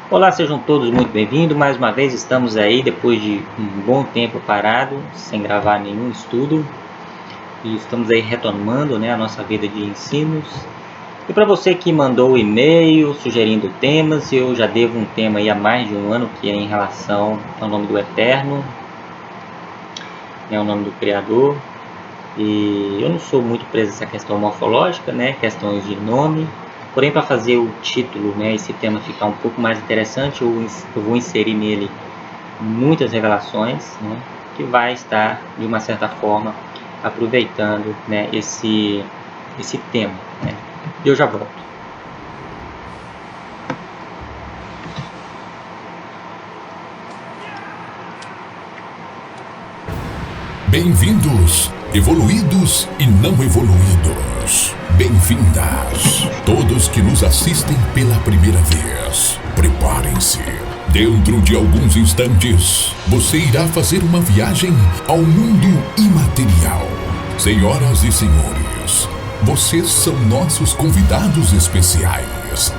Olá, sejam todos muito bem-vindos. Mais uma vez estamos aí depois de um bom tempo parado, sem gravar nenhum estudo, e estamos aí retomando, a nossa vida de ensinos. E para você que mandou o e-mail sugerindo temas, eu já devo um tema aí há mais de um ano, que é em relação ao nome do Eterno, o nome do Criador. E eu não sou muito preso a essa questão morfológica, questões de nome. Porém, para fazer o título, esse tema ficar um pouco mais interessante, eu vou inserir nele muitas revelações, que vai estar, de uma certa forma, aproveitando esse tema. E eu já volto. Bem-vindos, evoluídos e não evoluídos. Bem-vindas, todos que nos assistem pela primeira vez. Preparem-se. Dentro de alguns instantes, você irá fazer uma viagem ao mundo imaterial. Senhoras e senhores, vocês são nossos convidados especiais.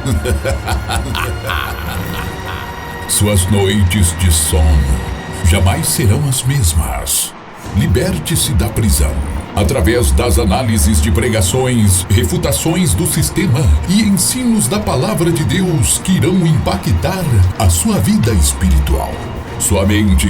Suas noites de sono jamais serão as mesmas. Liberte-se da prisão através das análises de pregações, refutações do sistema e ensinos da palavra de Deus que irão impactar a sua vida espiritual. Sua mente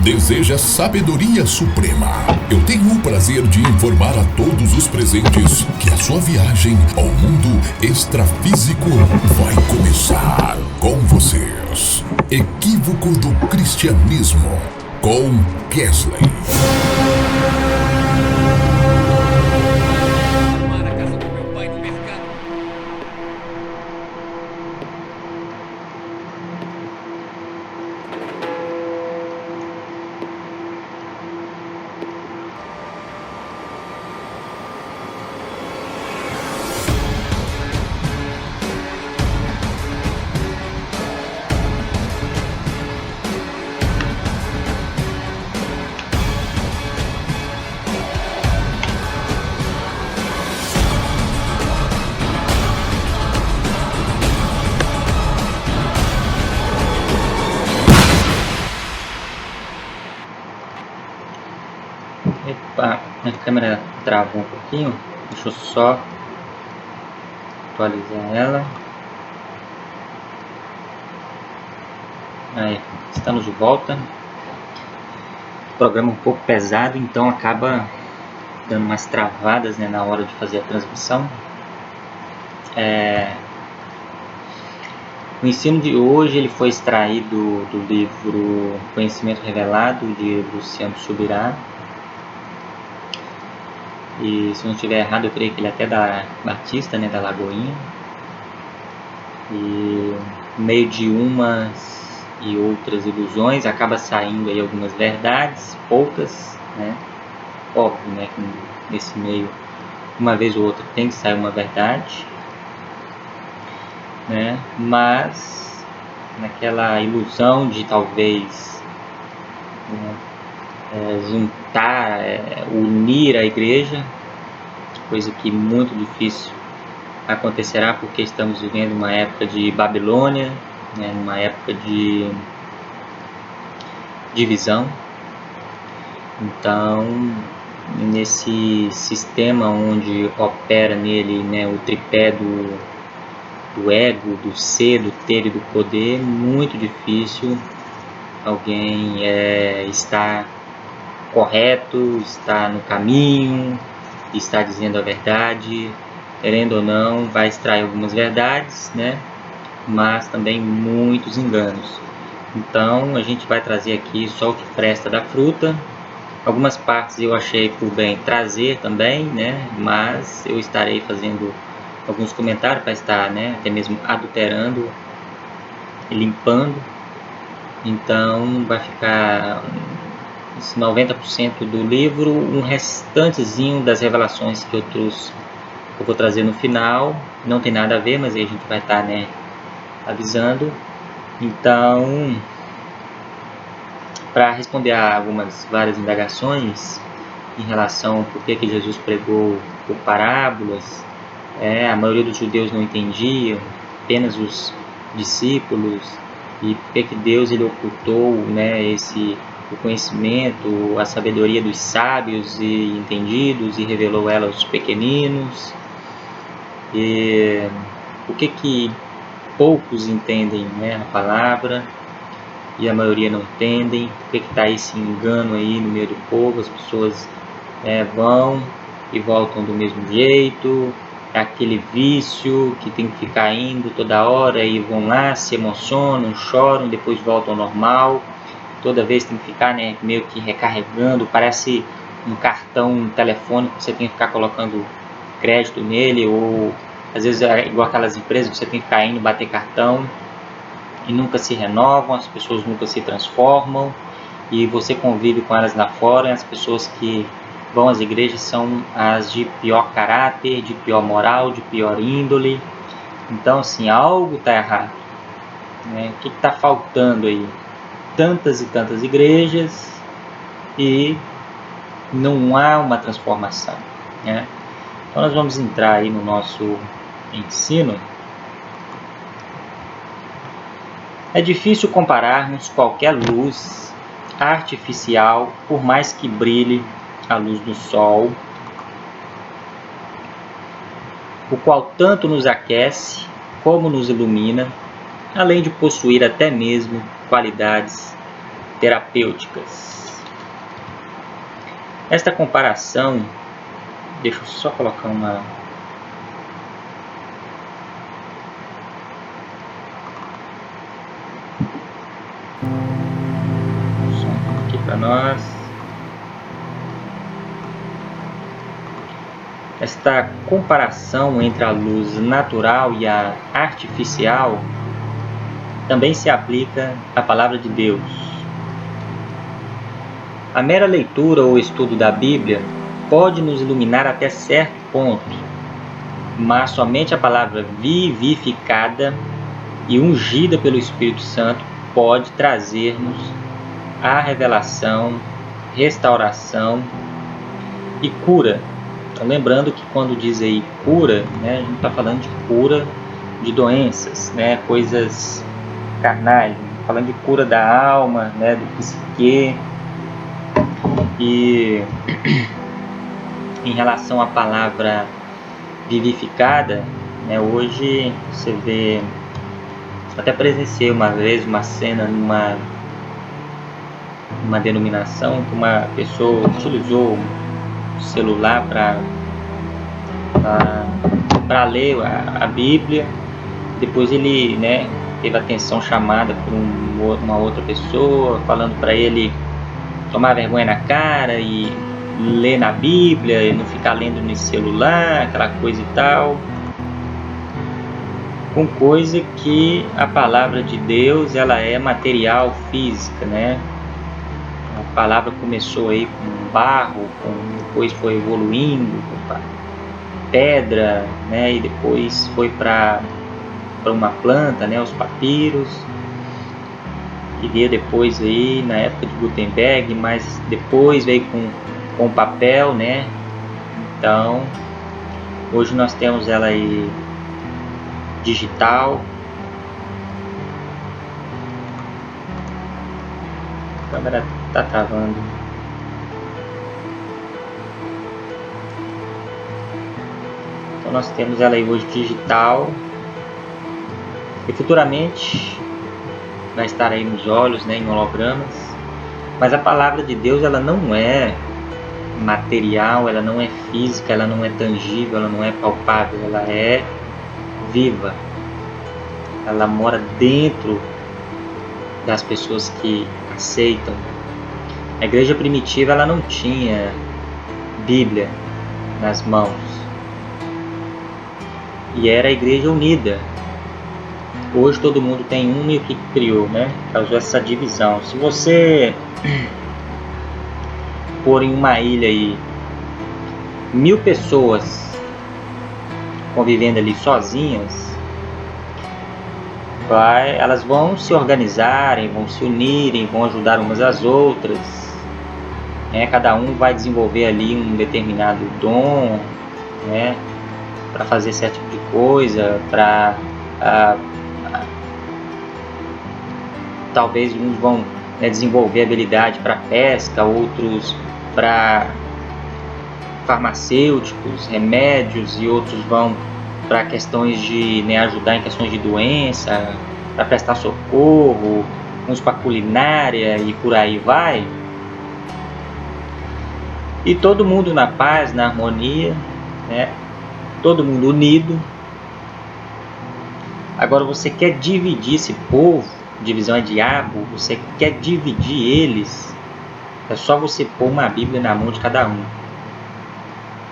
deseja sabedoria suprema. Eu tenho o prazer de informar a todos os presentes que a sua viagem ao mundo extrafísico vai começar com vocês. Equívoco do Cristianismo, com Kesley. Epa, a câmera travou um pouquinho. Deixa eu só atualizar ela. Aí, estamos de volta. O programa é um pouco pesado, então acaba dando umas travadas na hora de fazer a transmissão. O ensino de hoje ele foi extraído do livro Conhecimento Revelado, de Luciano Subirá. E se eu não estiver errado, eu creio que ele é até da Batista, da Lagoinha. E no meio de umas e outras ilusões acaba saindo aí algumas verdades, poucas, óbvio, que nesse meio uma vez ou outra tem que sair uma verdade, mas naquela ilusão de talvez juntar, unir a igreja, coisa que muito difícil acontecerá porque estamos vivendo uma época de Babilônia, uma época de divisão. Então, nesse sistema onde opera nele o tripé do ego, do ser, do ter e do poder, muito difícil alguém estar correto, estar no caminho, estar dizendo a verdade. Querendo ou não, vai extrair algumas verdades, mas também muitos enganos. Então, a gente vai trazer aqui só o que presta da fruta. Algumas partes eu achei por bem trazer também, mas eu estarei fazendo alguns comentários para estar, até mesmo adulterando e limpando. Então, vai ficar 90% do livro, um restantezinho das revelações que eu trouxe, eu vou trazer no final. Não tem nada a ver, mas aí a gente vai estar, avisando. Então, para responder a várias indagações em relação ao porquê que Jesus pregou por parábolas, a maioria dos judeus não entendia, apenas os discípulos, e por que Deus ele ocultou, né, o conhecimento, a sabedoria dos sábios e entendidos e revelou ela aos pequeninos. E por que poucos entendem, né, a palavra e a maioria não entendem? Por que está esse engano aí no meio do povo? As pessoas vão e voltam do mesmo jeito, aquele vício que tem que ficar indo toda hora e vão lá, se emocionam, choram, depois voltam ao normal. Toda vez tem que ficar, né, meio que recarregando, parece um cartão telefônico, você tem que ficar colocando crédito nele, ou às vezes é igual aquelas empresas que você tem que ficar indo bater cartão e nunca se renovam, as pessoas nunca se transformam, e você convive com elas lá fora. As pessoas que vão às igrejas são as de pior caráter, de pior moral, de pior índole. Então, assim, algo está errado, né? O que está faltando aí? Tantas e tantas igrejas e não há uma transformação, né? Então nós vamos entrar aí no nosso ensino. É difícil compararmos qualquer luz artificial, por mais que brilhe a luz do sol, o qual tanto nos aquece como nos ilumina, além de possuir até mesmo qualidades terapêuticas. Esta comparação, deixa eu só colocar uma som aqui para nós. Esta comparação entre a luz natural e a artificial também se aplica à palavra de Deus. A mera leitura ou estudo da Bíblia pode nos iluminar até certo ponto, mas somente a palavra vivificada e ungida pelo Espírito Santo pode trazer-nos a revelação, restauração e cura. Então, lembrando que quando diz aí cura, né, a gente está falando de cura de doenças, né, coisas carnais, falando de cura da alma, né, do psique. E em relação à palavra vivificada, né, hoje você vê, até presenciei uma vez uma cena numa denominação que uma pessoa utilizou o celular para ler a Bíblia. Depois ele, né, teve a atenção chamada por uma outra pessoa, falando para ele tomar vergonha na cara e ler na Bíblia e não ficar lendo no celular, aquela coisa e tal. Com coisa que a palavra de Deus, ela é material, física, né? A palavra começou aí com barro, depois foi evoluindo com pedra, né? E depois foi para uma planta, né? Os papiros. E veio depois aí na época de Gutenberg, mas depois veio com papel, né? Então hoje nós temos ela aí digital. A câmera tá travando. Então nós temos ela aí hoje digital e futuramente vai estar aí nos olhos, né, em hologramas. Mas a palavra de Deus, ela não é material, ela não é física, ela não é tangível, ela não é palpável, ela é viva. Ela mora dentro das pessoas que aceitam. A igreja primitiva, ela não tinha Bíblia nas mãos. E era a igreja unida. Hoje todo mundo tem uma, e o que criou, né? Causou essa divisão. Se você pôr em uma ilha aí 1000 pessoas convivendo ali sozinhas, elas vão se organizarem, vão se unirem, vão ajudar umas às outras, né? Cada um vai desenvolver ali um determinado dom, né? Para fazer certo tipo de coisa, para talvez uns vão desenvolver habilidade para pesca, outros para farmacêuticos, remédios, e outros vão para questões de ajudar em questões de doença, para prestar socorro, uns para culinária e por aí vai. E todo mundo na paz, na harmonia, né? Todo mundo unido. Agora você quer dividir esse povo, divisão é diabo, você quer dividir eles, é só você pôr uma Bíblia na mão de cada um.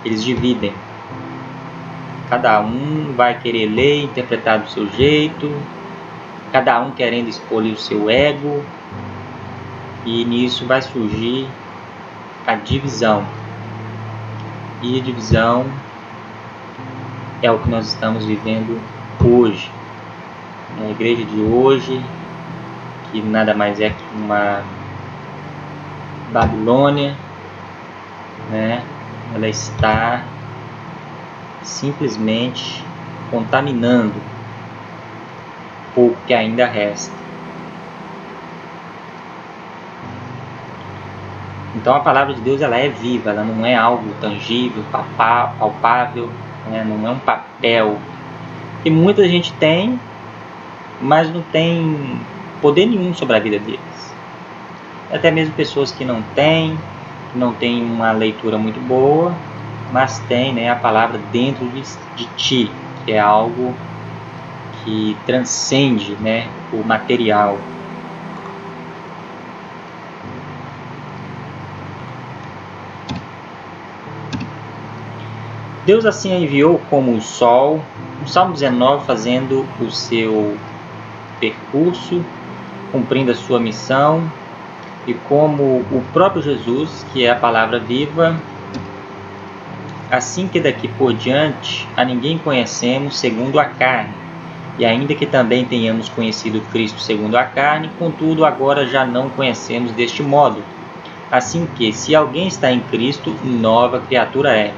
Eles dividem. Cada um vai querer ler, interpretar do seu jeito, cada um querendo expor o seu ego, e nisso vai surgir a divisão. E a divisão é o que nós estamos vivendo hoje. A igreja de hoje, que nada mais é que uma Babilônia, né? Ela está simplesmente contaminando o pouco que ainda resta. Então a palavra de Deus, ela é viva, ela não é algo tangível, palpável, né? Não é um papel que muita gente tem, mas não tem poder nenhum sobre a vida deles. Até mesmo pessoas que não têm uma leitura muito boa, mas tem, né, a palavra dentro de ti, que é algo que transcende, né, o material. Deus assim a enviou como o sol, o Salmo 19 fazendo o seu percurso, cumprindo a sua missão, e como o próprio Jesus, que é a palavra viva, assim que daqui por diante a ninguém conhecemos segundo a carne, e ainda que também tenhamos conhecido Cristo segundo a carne, contudo agora já não conhecemos deste modo. Assim que, se alguém está em Cristo, nova criatura é.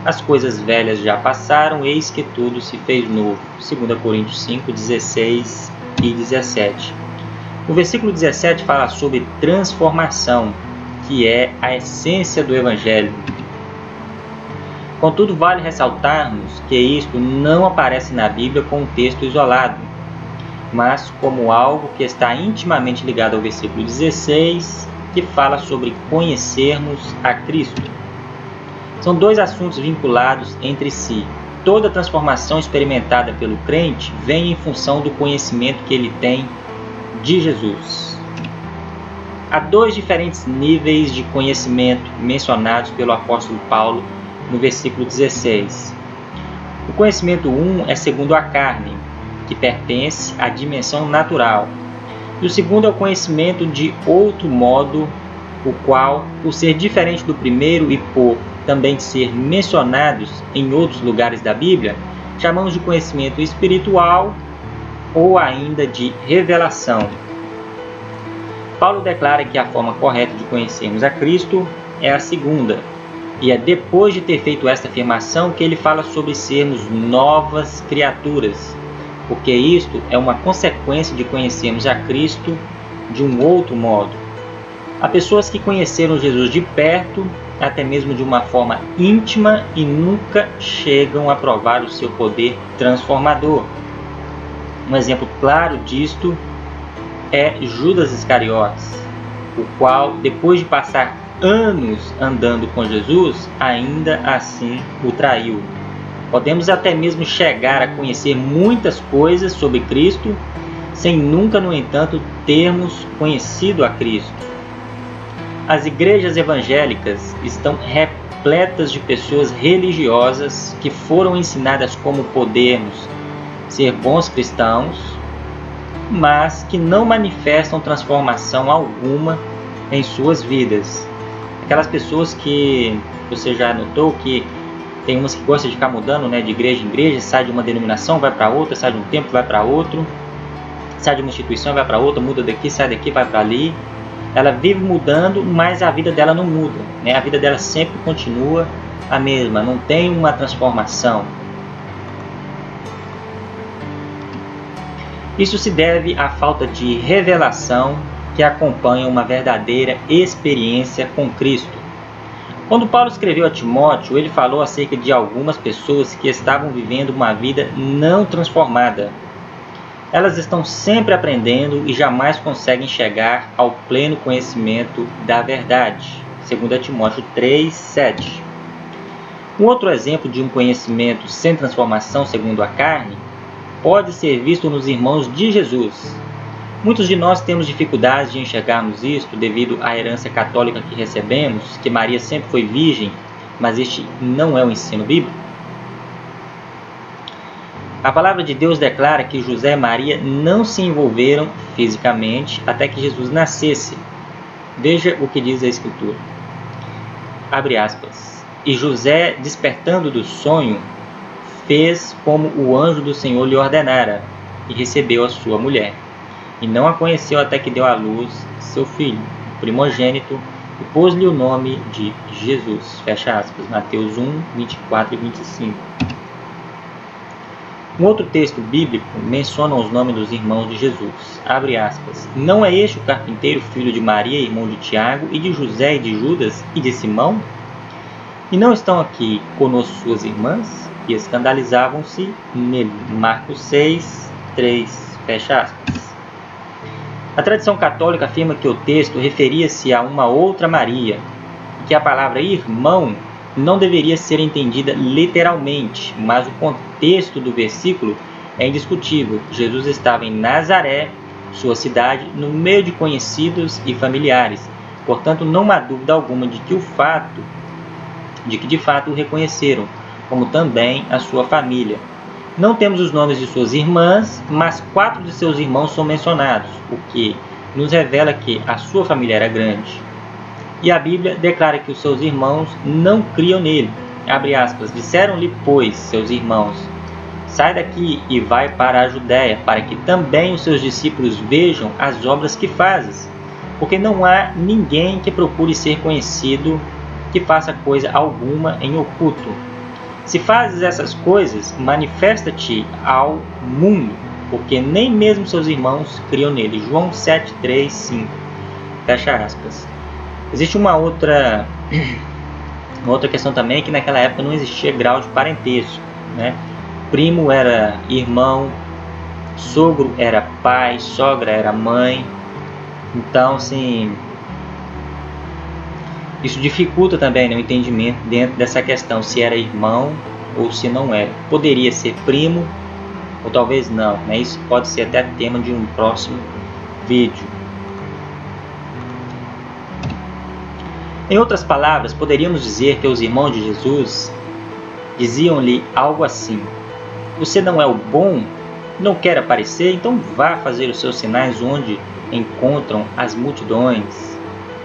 As coisas velhas já passaram, eis que tudo se fez novo. 2 Coríntios 5, 16 e 17. O versículo 17 fala sobre transformação, que é a essência do Evangelho. Contudo, vale ressaltarmos que isto não aparece na Bíblia com um texto isolado, mas como algo que está intimamente ligado ao versículo 16, que fala sobre conhecermos a Cristo. São dois assuntos vinculados entre si. Toda transformação experimentada pelo crente vem em função do conhecimento que ele tem de Jesus. Há dois diferentes níveis de conhecimento mencionados pelo apóstolo Paulo no versículo 16. O conhecimento 1 é segundo a carne, que pertence à dimensão natural. E o segundo é o conhecimento de outro modo, o qual, por ser diferente do primeiro e por também ser mencionados em outros lugares da Bíblia, chamamos de conhecimento espiritual ou ainda de revelação. Paulo declara que a forma correta de conhecermos a Cristo é a segunda, e é depois de ter feito esta afirmação que ele fala sobre sermos novas criaturas, porque isto é uma consequência de conhecermos a Cristo de um outro modo. Há pessoas que conheceram Jesus de perto, até mesmo de uma forma íntima, e nunca chegam a provar o seu poder transformador. Um exemplo claro disto é Judas Iscariotes, o qual, depois de passar anos andando com Jesus, ainda assim o traiu. Podemos até mesmo chegar a conhecer muitas coisas sobre Cristo, sem nunca, no entanto, termos conhecido a Cristo. As igrejas evangélicas estão repletas de pessoas religiosas que foram ensinadas como podermos ser bons cristãos, mas que não manifestam transformação alguma em suas vidas. Aquelas pessoas que você já notou que tem umas que gostam de ficar mudando, né, de igreja em igreja, sai de uma denominação, vai para outra, sai de um templo, vai para outro, sai de uma instituição, vai para outra, muda daqui, sai daqui, vai para ali. Ela vive mudando, mas a vida dela não muda, né? A vida dela sempre continua a mesma, não tem uma transformação. Isso se deve à falta de revelação que acompanha uma verdadeira experiência com Cristo. Quando Paulo escreveu a Timóteo, ele falou acerca de algumas pessoas que estavam vivendo uma vida não transformada. Elas estão sempre aprendendo e jamais conseguem chegar ao pleno conhecimento da verdade. 2 Timóteo 3:7. Um outro exemplo de um conhecimento sem transformação segundo a carne pode ser visto nos irmãos de Jesus. Muitos de nós temos dificuldades de enxergarmos isto devido à herança católica que recebemos, que Maria sempre foi virgem, mas este não é o ensino bíblico. A palavra de Deus declara que José e Maria não se envolveram fisicamente até que Jesus nascesse. Veja o que diz a Escritura. Abre aspas. E José, despertando do sonho, fez como o anjo do Senhor lhe ordenara, e recebeu a sua mulher. E não a conheceu até que deu à luz seu filho, o primogênito, e pôs-lhe o nome de Jesus. Fecha aspas. Mateus 1, 24 e 25. Um outro texto bíblico menciona os nomes dos irmãos de Jesus. Abre aspas. Não é este o carpinteiro, filho de Maria, irmão de Tiago, e de José, e de Judas, e de Simão? E não estão aqui conosco suas irmãs? E escandalizavam-se nele. Marcos 6, 3. Fecha aspas. A tradição católica afirma que o texto referia-se a uma outra Maria, e que a palavra irmão não deveria ser entendida literalmente, mas o contexto do versículo é indiscutível. Jesus estava em Nazaré, sua cidade, no meio de conhecidos e familiares. Portanto, não há dúvida alguma de que de fato o reconheceram, como também a sua família. Não temos os nomes de suas irmãs, mas 4 de seus irmãos são mencionados, o que nos revela que a sua família era grande. E a Bíblia declara que os seus irmãos não criam nele. Abre aspas. Disseram-lhe, pois, seus irmãos, sai daqui e vai para a Judéia, para que também os seus discípulos vejam as obras que fazes. Porque não há ninguém que procure ser conhecido, que faça coisa alguma em oculto. Se fazes essas coisas, manifesta-te ao mundo, porque nem mesmo seus irmãos criam nele. João 7, 3, 5. Fecha aspas. Existe uma outra questão também, que naquela época não existia grau de parentesco, né? Primo era irmão, sogro era pai, sogra era mãe. Então, assim, isso dificulta também, né, o entendimento dentro dessa questão, se era irmão ou se não era. Poderia ser primo ou talvez não, né? Isso pode ser até tema de um próximo vídeo. Em outras palavras, poderíamos dizer que os irmãos de Jesus diziam-lhe algo assim: você não é o bom? Não quer aparecer? Então vá fazer os seus sinais onde encontram as multidões.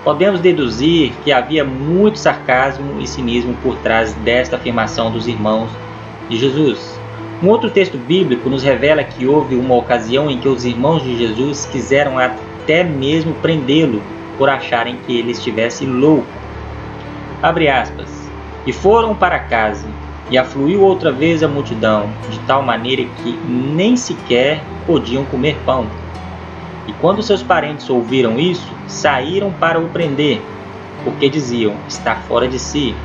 Podemos deduzir que havia muito sarcasmo e cinismo por trás desta afirmação dos irmãos de Jesus. Um outro texto bíblico nos revela que houve uma ocasião em que os irmãos de Jesus quiseram até mesmo prendê-lo por acharem que ele estivesse louco. Abre aspas. E foram para casa, e afluiu outra vez a multidão, de tal maneira que nem sequer podiam comer pão. E quando seus parentes ouviram isso, saíram para o prender, porque diziam, está fora de si.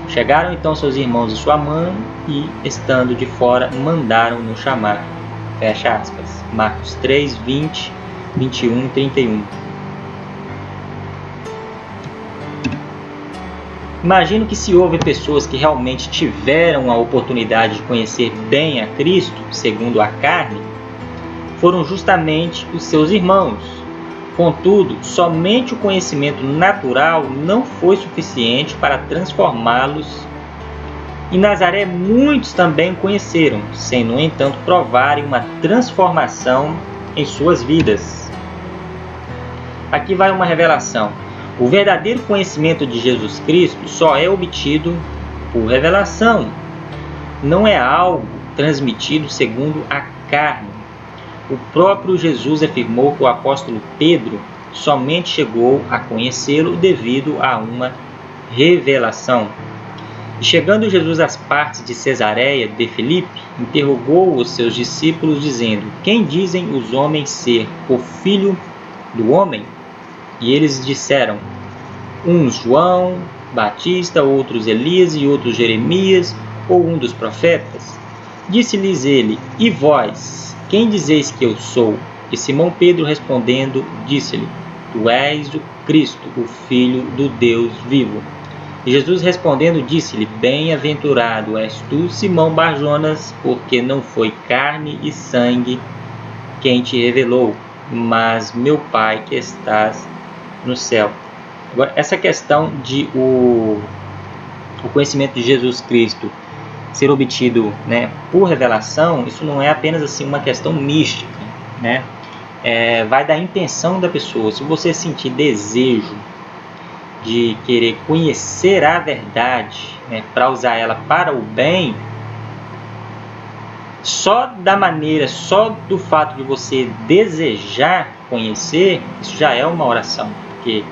Chegaram então seus irmãos e sua mãe, e, estando de fora, mandaram-no chamar. Fecha aspas. Marcos 3, 20, 21 e 31. Imagino que se houve pessoas que realmente tiveram a oportunidade de conhecer bem a Cristo, segundo a carne, foram justamente os seus irmãos. Contudo, somente o conhecimento natural não foi suficiente para transformá-los. Em Nazaré, muitos também conheceram, sem, no entanto, provarem uma transformação em suas vidas. Aqui vai uma revelação. O verdadeiro conhecimento de Jesus Cristo só é obtido por revelação. Não é algo transmitido segundo a carne. O próprio Jesus afirmou que o apóstolo Pedro somente chegou a conhecê-lo devido a uma revelação. E chegando Jesus às partes de Cesareia de Filipe, interrogou os seus discípulos, dizendo: Quem dizem os homens ser o Filho do Homem? E eles disseram: uns João Batista, outros Elias e outros Jeremias, ou um dos profetas. Disse-lhes ele: E vós, quem dizeis que eu sou? E Simão Pedro respondendo, disse-lhe: Tu és o Cristo, o Filho do Deus vivo. E Jesus respondendo, disse-lhe: Bem-aventurado és tu, Simão Bar-Jonas, porque não foi carne e sangue quem te revelou, mas meu Pai que estás no céu. Agora, essa questão de o conhecimento de Jesus Cristo ser obtido, né, por revelação, isso não é apenas assim uma questão mística, né? Vai da intenção da pessoa. Se você sentir desejo de querer conhecer a verdade, né, para usar ela para o bem, só do fato de você desejar conhecer, isso já é uma oração, porque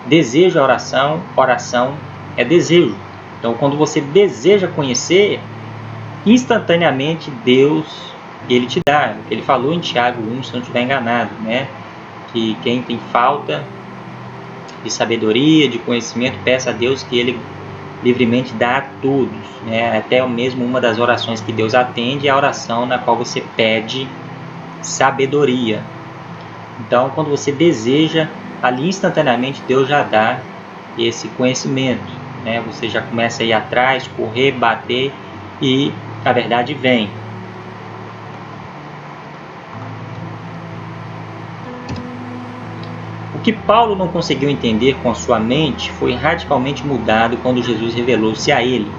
desejo é oração, oração é desejo. Então, quando você deseja conhecer, instantaneamente Deus, ele te dá. Ele falou em Tiago 1, se não estiver enganado, né, que quem tem falta de sabedoria, de conhecimento, peça a Deus que ele livremente dá a todos, né? Até mesmo uma das orações que Deus atende é a oração na qual você pede sabedoria. Então, quando você deseja, ali instantaneamente Deus já dá esse conhecimento, né? Você já começa a ir atrás, correr, bater e a verdade vem. O que Paulo não conseguiu entender com a sua mente foi radicalmente mudado quando Jesus revelou-se a ele.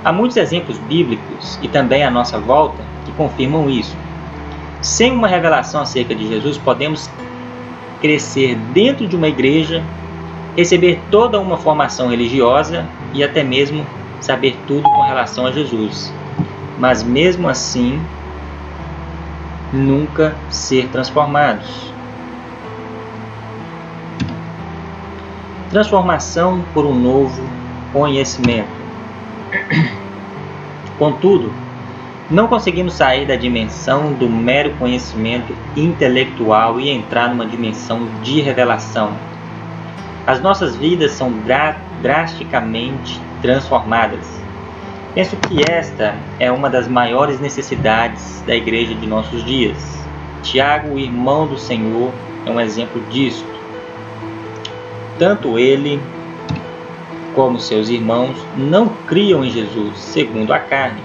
Há muitos exemplos bíblicos e também à nossa volta que confirmam isso. Sem uma revelação acerca de Jesus, podemos crescer dentro de uma igreja, receber toda uma formação religiosa e até mesmo saber tudo com relação a Jesus. Mas mesmo assim, nunca ser transformados. Transformação por um novo conhecimento. Contudo, não conseguimos sair da dimensão do mero conhecimento intelectual e entrar numa dimensão de revelação. As nossas vidas são drasticamente transformadas. Penso que esta é uma das maiores necessidades da igreja de nossos dias. Tiago, o irmão do Senhor, é um exemplo disso. Tanto ele como seus irmãos não criam em Jesus segundo a carne.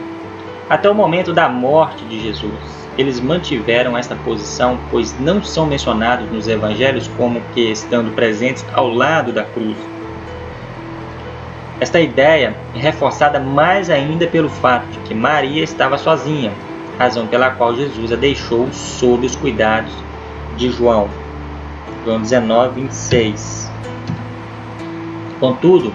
Até o momento da morte de Jesus, eles mantiveram esta posição, pois não são mencionados nos evangelhos como que estando presentes ao lado da cruz. Esta ideia é reforçada mais ainda pelo fato de que Maria estava sozinha, razão pela qual Jesus a deixou sob os cuidados de João. João 19, 26. Contudo,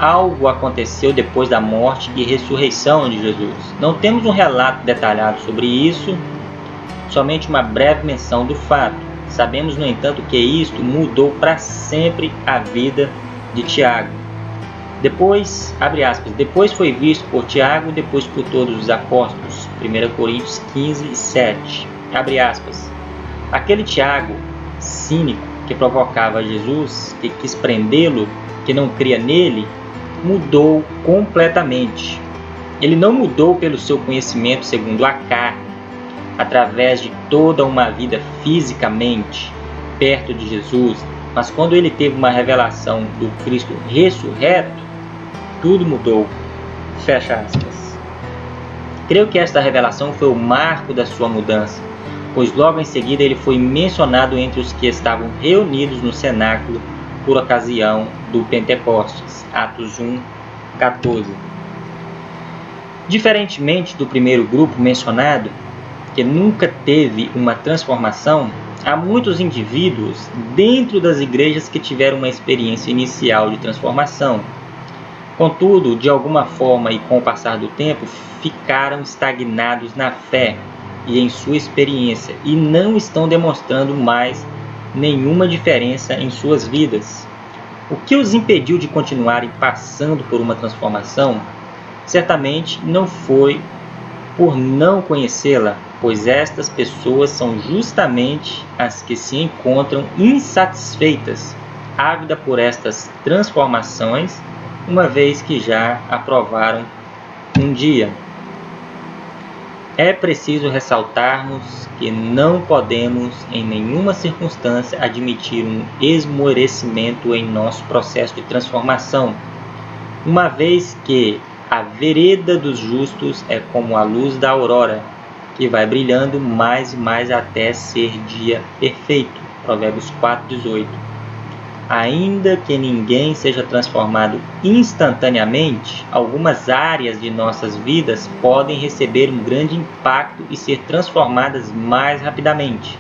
algo aconteceu depois da morte e ressurreição de Jesus. Não temos um relato detalhado sobre isso, somente uma breve menção do fato. Sabemos, no entanto, que isto mudou para sempre a vida de Tiago. Depois, abre aspas, depois foi visto por Tiago, depois por todos os apóstolos. 1 Coríntios 15, 7. Abre aspas. Aquele Tiago cínico que provocava Jesus, que quis prendê-lo, que não cria nele, mudou completamente. Ele não mudou pelo seu conhecimento segundo a carne, através de toda uma vida fisicamente perto de Jesus, mas quando ele teve uma revelação do Cristo ressurreto, tudo mudou. Fecha aspas. Creio que esta revelação foi o marco da sua mudança, pois logo em seguida ele foi mencionado entre os que estavam reunidos no cenáculo por ocasião do Pentecostes, Atos 1, 14. Diferentemente do primeiro grupo mencionado, que nunca teve uma transformação, há muitos indivíduos dentro das igrejas que tiveram uma experiência inicial de transformação. Contudo, de alguma forma e com o passar do tempo, ficaram estagnados na fé e em sua experiência e não estão demonstrando mais nenhuma diferença em suas vidas. O que os impediu de continuarem passando por uma transformação certamente não foi por não conhecê-la, pois estas pessoas são justamente as que se encontram insatisfeitas, ávidas por estas transformações, uma vez que já aprovaram um dia. É preciso ressaltarmos que não podemos, em nenhuma circunstância, admitir um esmorecimento em nosso processo de transformação, uma vez que a vereda dos justos é como a luz da aurora, que vai brilhando mais e mais até ser dia perfeito. Provérbios 4:18. Ainda que ninguém seja transformado instantaneamente, algumas áreas de nossas vidas podem receber um grande impacto e ser transformadas mais rapidamente.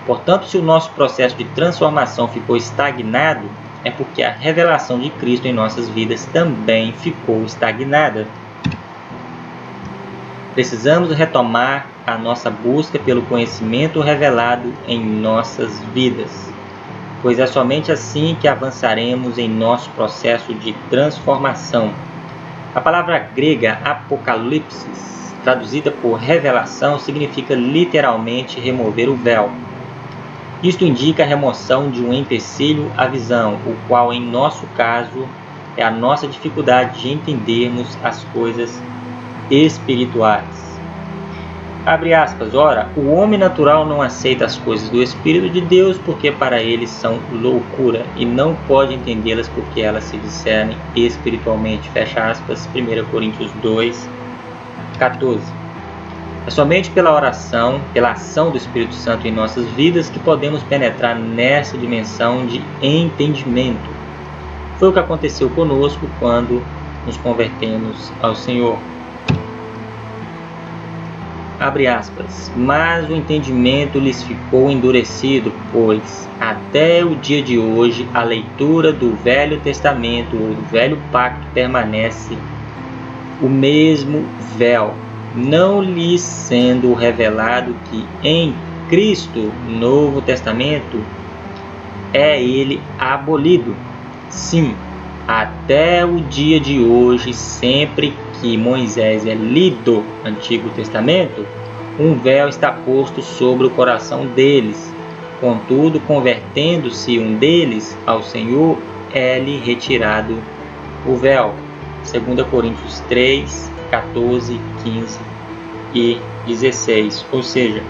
Portanto, se o nosso processo de transformação ficou estagnado, é porque a revelação de Cristo em nossas vidas também ficou estagnada. Precisamos retomar a nossa busca pelo conhecimento revelado em nossas vidas, pois é somente assim que avançaremos em nosso processo de transformação. A palavra grega apocalipse, traduzida por revelação, significa literalmente remover o véu. Isto indica a remoção de um empecilho à visão, o qual, em nosso caso, é a nossa dificuldade de entendermos as coisas espirituais. Abre aspas, ora, o homem natural não aceita as coisas do Espírito de Deus porque para ele são loucura e não pode entendê-las porque elas se discernem espiritualmente. Fecha aspas, 1 Coríntios 2:14. É somente pela oração, pela ação do Espírito Santo em nossas vidas que podemos penetrar nessa dimensão de entendimento. Foi o que aconteceu conosco quando nos convertemos ao Senhor. Abre aspas, mas o entendimento lhes ficou endurecido, pois até o dia de hoje a leitura do Velho Testamento ou do Velho Pacto permanece o mesmo véu, não lhes sendo revelado que em Cristo, Novo Testamento, é ele abolido. Sim, até o dia de hoje, sempre que Moisés é lido Antigo Testamento, um véu está posto sobre o coração deles. Contudo, convertendo-se um deles ao Senhor, é-lhe retirado o véu. 2 Coríntios 3, 14, 15 e 16. Ou seja,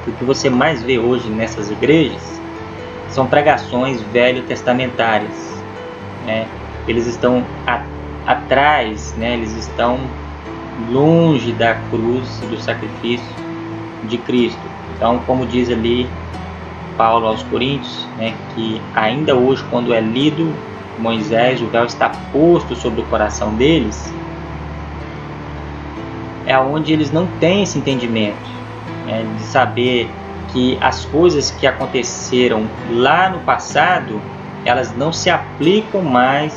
o que você mais vê hoje nessas igrejas são pregações velho-testamentárias, né? Eles estão atrás, né? Eles estão longe da cruz e do sacrifício de Cristo. Então, como diz ali Paulo aos Coríntios, né, que ainda hoje, quando é lido Moisés, o véu está posto sobre o coração deles, é onde eles não têm esse entendimento, né, de saber que as coisas que aconteceram lá no passado, elas não se aplicam mais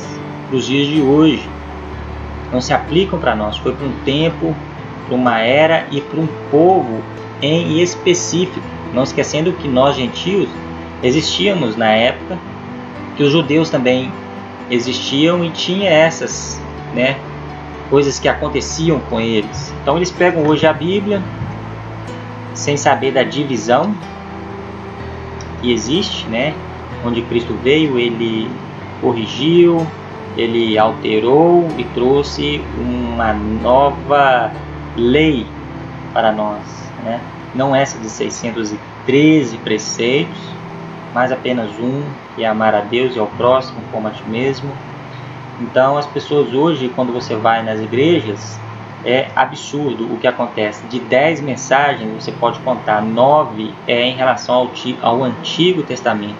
para os dias de hoje, não se aplicam para nós. Foi para um tempo, para uma era e para um povo em específico, não esquecendo que nós gentios existíamos na época, que os judeus também existiam e tinha essas, né, coisas que aconteciam com eles. Então eles pegam hoje a Bíblia sem saber da divisão que existe, né, onde Cristo veio, ele corrigiu, ele alterou e trouxe uma nova lei para nós, né? Não essa de 613 preceitos, mas apenas um, que é amar a Deus e ao próximo como a ti mesmo. Então as pessoas hoje, quando você vai nas igrejas, é absurdo o que acontece. De 10 mensagens, você pode contar 9 em relação ao Antigo Testamento,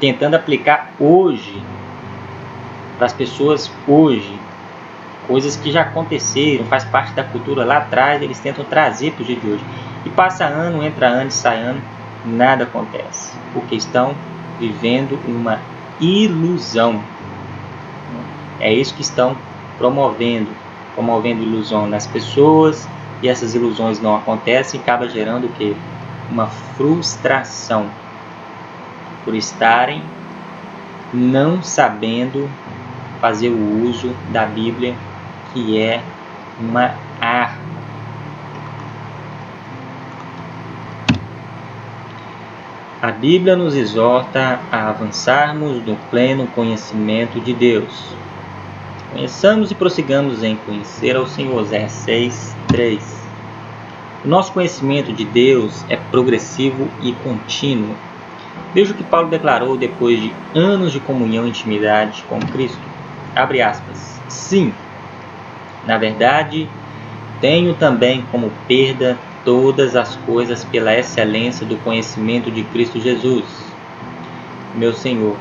tentando aplicar hoje, para as pessoas hoje, coisas que já aconteceram, faz parte da cultura lá atrás, eles tentam trazer para o dia de hoje. E passa ano, entra ano, sai ano, nada acontece, porque estão vivendo uma ilusão. É isso que estão promovendo ilusão nas pessoas, e essas ilusões não acontecem e acaba gerando o quê? Uma frustração por estarem não sabendo fazer o uso da Bíblia, que é uma A Bíblia nos exorta a avançarmos no pleno conhecimento de Deus. Conheçamos e prossigamos em conhecer ao Senhor. Oséias 6:3. O nosso conhecimento de Deus é progressivo e contínuo. Veja o que Paulo declarou depois de anos de comunhão e intimidade com Cristo. Abre aspas. Sim, na verdade, tenho também como perda todas as coisas pela excelência do conhecimento de Cristo Jesus, meu Senhor,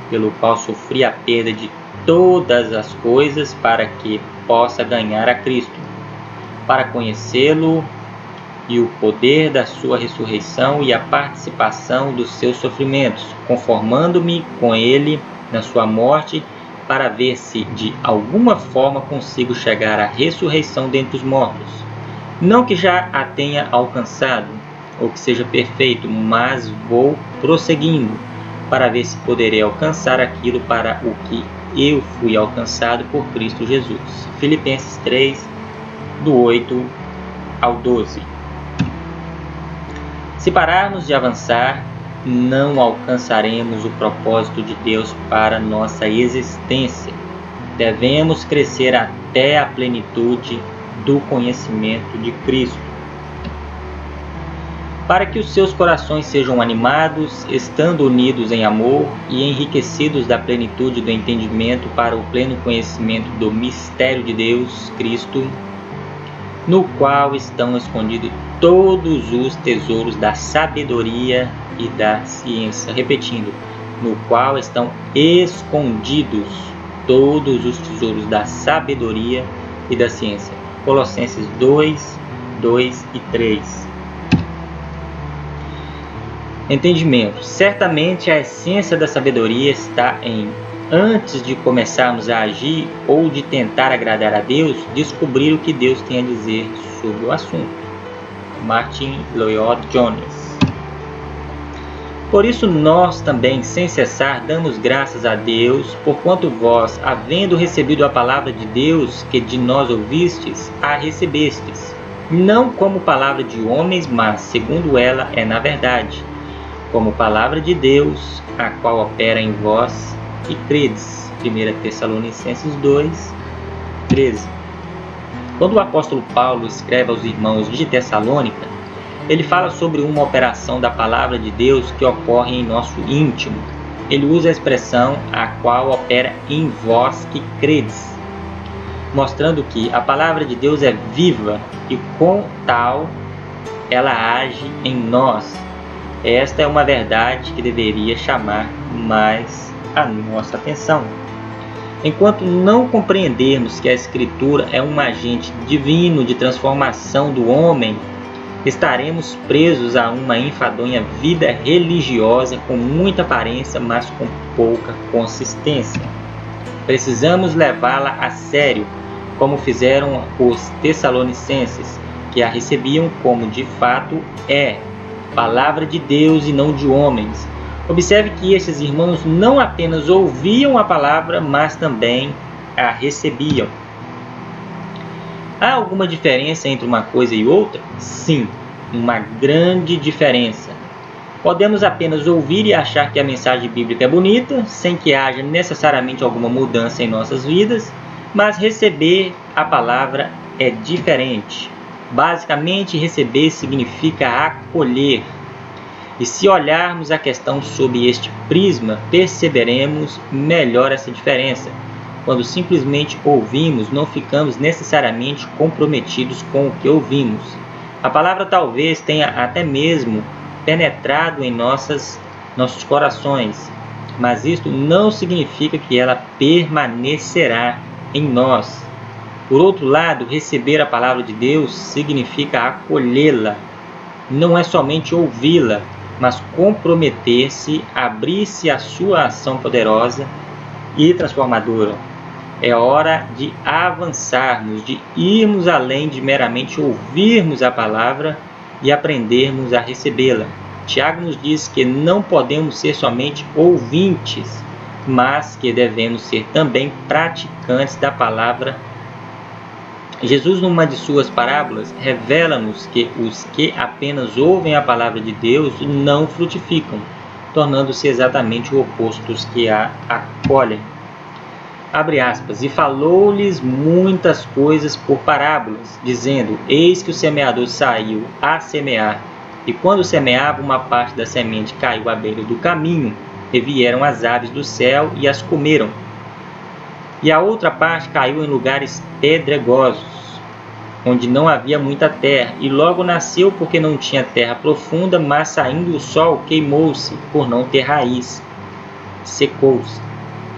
pelo qual sofri a perda de todas as coisas para que possa ganhar a Cristo, para conhecê-lo e o poder da sua ressurreição e a participação dos seus sofrimentos, conformando-me com ele na sua morte, para ver se de alguma forma consigo chegar à ressurreição dentre os mortos. Não que já a tenha alcançado, ou que seja perfeito, mas vou prosseguindo, para ver se poderei alcançar aquilo para o que eu fui alcançado por Cristo Jesus. Filipenses 3, do 8 ao 12. Se pararmos de avançar, não alcançaremos o propósito de Deus para nossa existência. Devemos crescer até a plenitude do conhecimento de Cristo, para que os seus corações sejam animados, estando unidos em amor e enriquecidos da plenitude do entendimento para o pleno conhecimento do mistério de Deus, Cristo, no qual estão escondidos todos os tesouros da sabedoria e da ciência. Repetindo, no qual estão escondidos todos os tesouros da sabedoria e da ciência. Colossenses 2, 2 e 3. Entendimento. Certamente a essência da sabedoria está em, antes de começarmos a agir ou de tentar agradar a Deus, descobrir o que Deus tem a dizer sobre o assunto. Martin Lloyd-Jones. Por isso nós também, sem cessar, damos graças a Deus, porquanto vós, havendo recebido a palavra de Deus que de nós ouvistes, a recebestes, não como palavra de homens, mas segundo ela é na verdade, como palavra de Deus, a qual opera em vós e credes. 1 Tessalonicenses 2, 13. Quando o apóstolo Paulo escreve aos irmãos de Tessalônica, ele fala sobre uma operação da palavra de Deus que ocorre em nosso íntimo. Ele usa a expressão a qual opera em vós que credes, mostrando que a palavra de Deus é viva e com tal ela age em nós. Esta é uma verdade que deveria chamar mais a nossa atenção. Enquanto não compreendermos que a Escritura é um agente divino de transformação do homem, estaremos presos a uma enfadonha vida religiosa com muita aparência, mas com pouca consistência. Precisamos levá-la a sério, como fizeram os tessalonicenses, que a recebiam como de fato é, palavra de Deus e não de homens. Observe que esses irmãos não apenas ouviam a palavra, mas também a recebiam. Há alguma diferença entre uma coisa e outra? Sim, uma grande diferença. Podemos apenas ouvir e achar que a mensagem bíblica é bonita, sem que haja necessariamente alguma mudança em nossas vidas, mas receber a palavra é diferente. Basicamente, receber significa acolher. E se olharmos a questão sob este prisma, perceberemos melhor essa diferença. Quando simplesmente ouvimos, não ficamos necessariamente comprometidos com o que ouvimos. A palavra talvez tenha até mesmo penetrado em nossos corações, mas isto não significa que ela permanecerá em nós. Por outro lado, receber a palavra de Deus significa acolhê-la. Não é somente ouvi-la, mas comprometer-se, abrir-se à sua ação poderosa e transformadora. É hora de avançarmos, de irmos além de meramente ouvirmos a palavra e aprendermos a recebê-la. Tiago nos diz que não podemos ser somente ouvintes, mas que devemos ser também praticantes da palavra Jesus, numa de suas parábolas, revela-nos que os que apenas ouvem a palavra de Deus não frutificam, tornando-se exatamente o oposto dos que a acolhem. Abre aspas, e falou-lhes muitas coisas por parábolas, dizendo, eis que o semeador saiu a semear, e quando semeava, uma parte da semente caiu à beira do caminho, e vieram as aves do céu e as comeram. E a outra parte caiu em lugares pedregosos, onde não havia muita terra, e logo nasceu porque não tinha terra profunda, mas saindo o sol queimou-se, por não ter raiz, secou-se.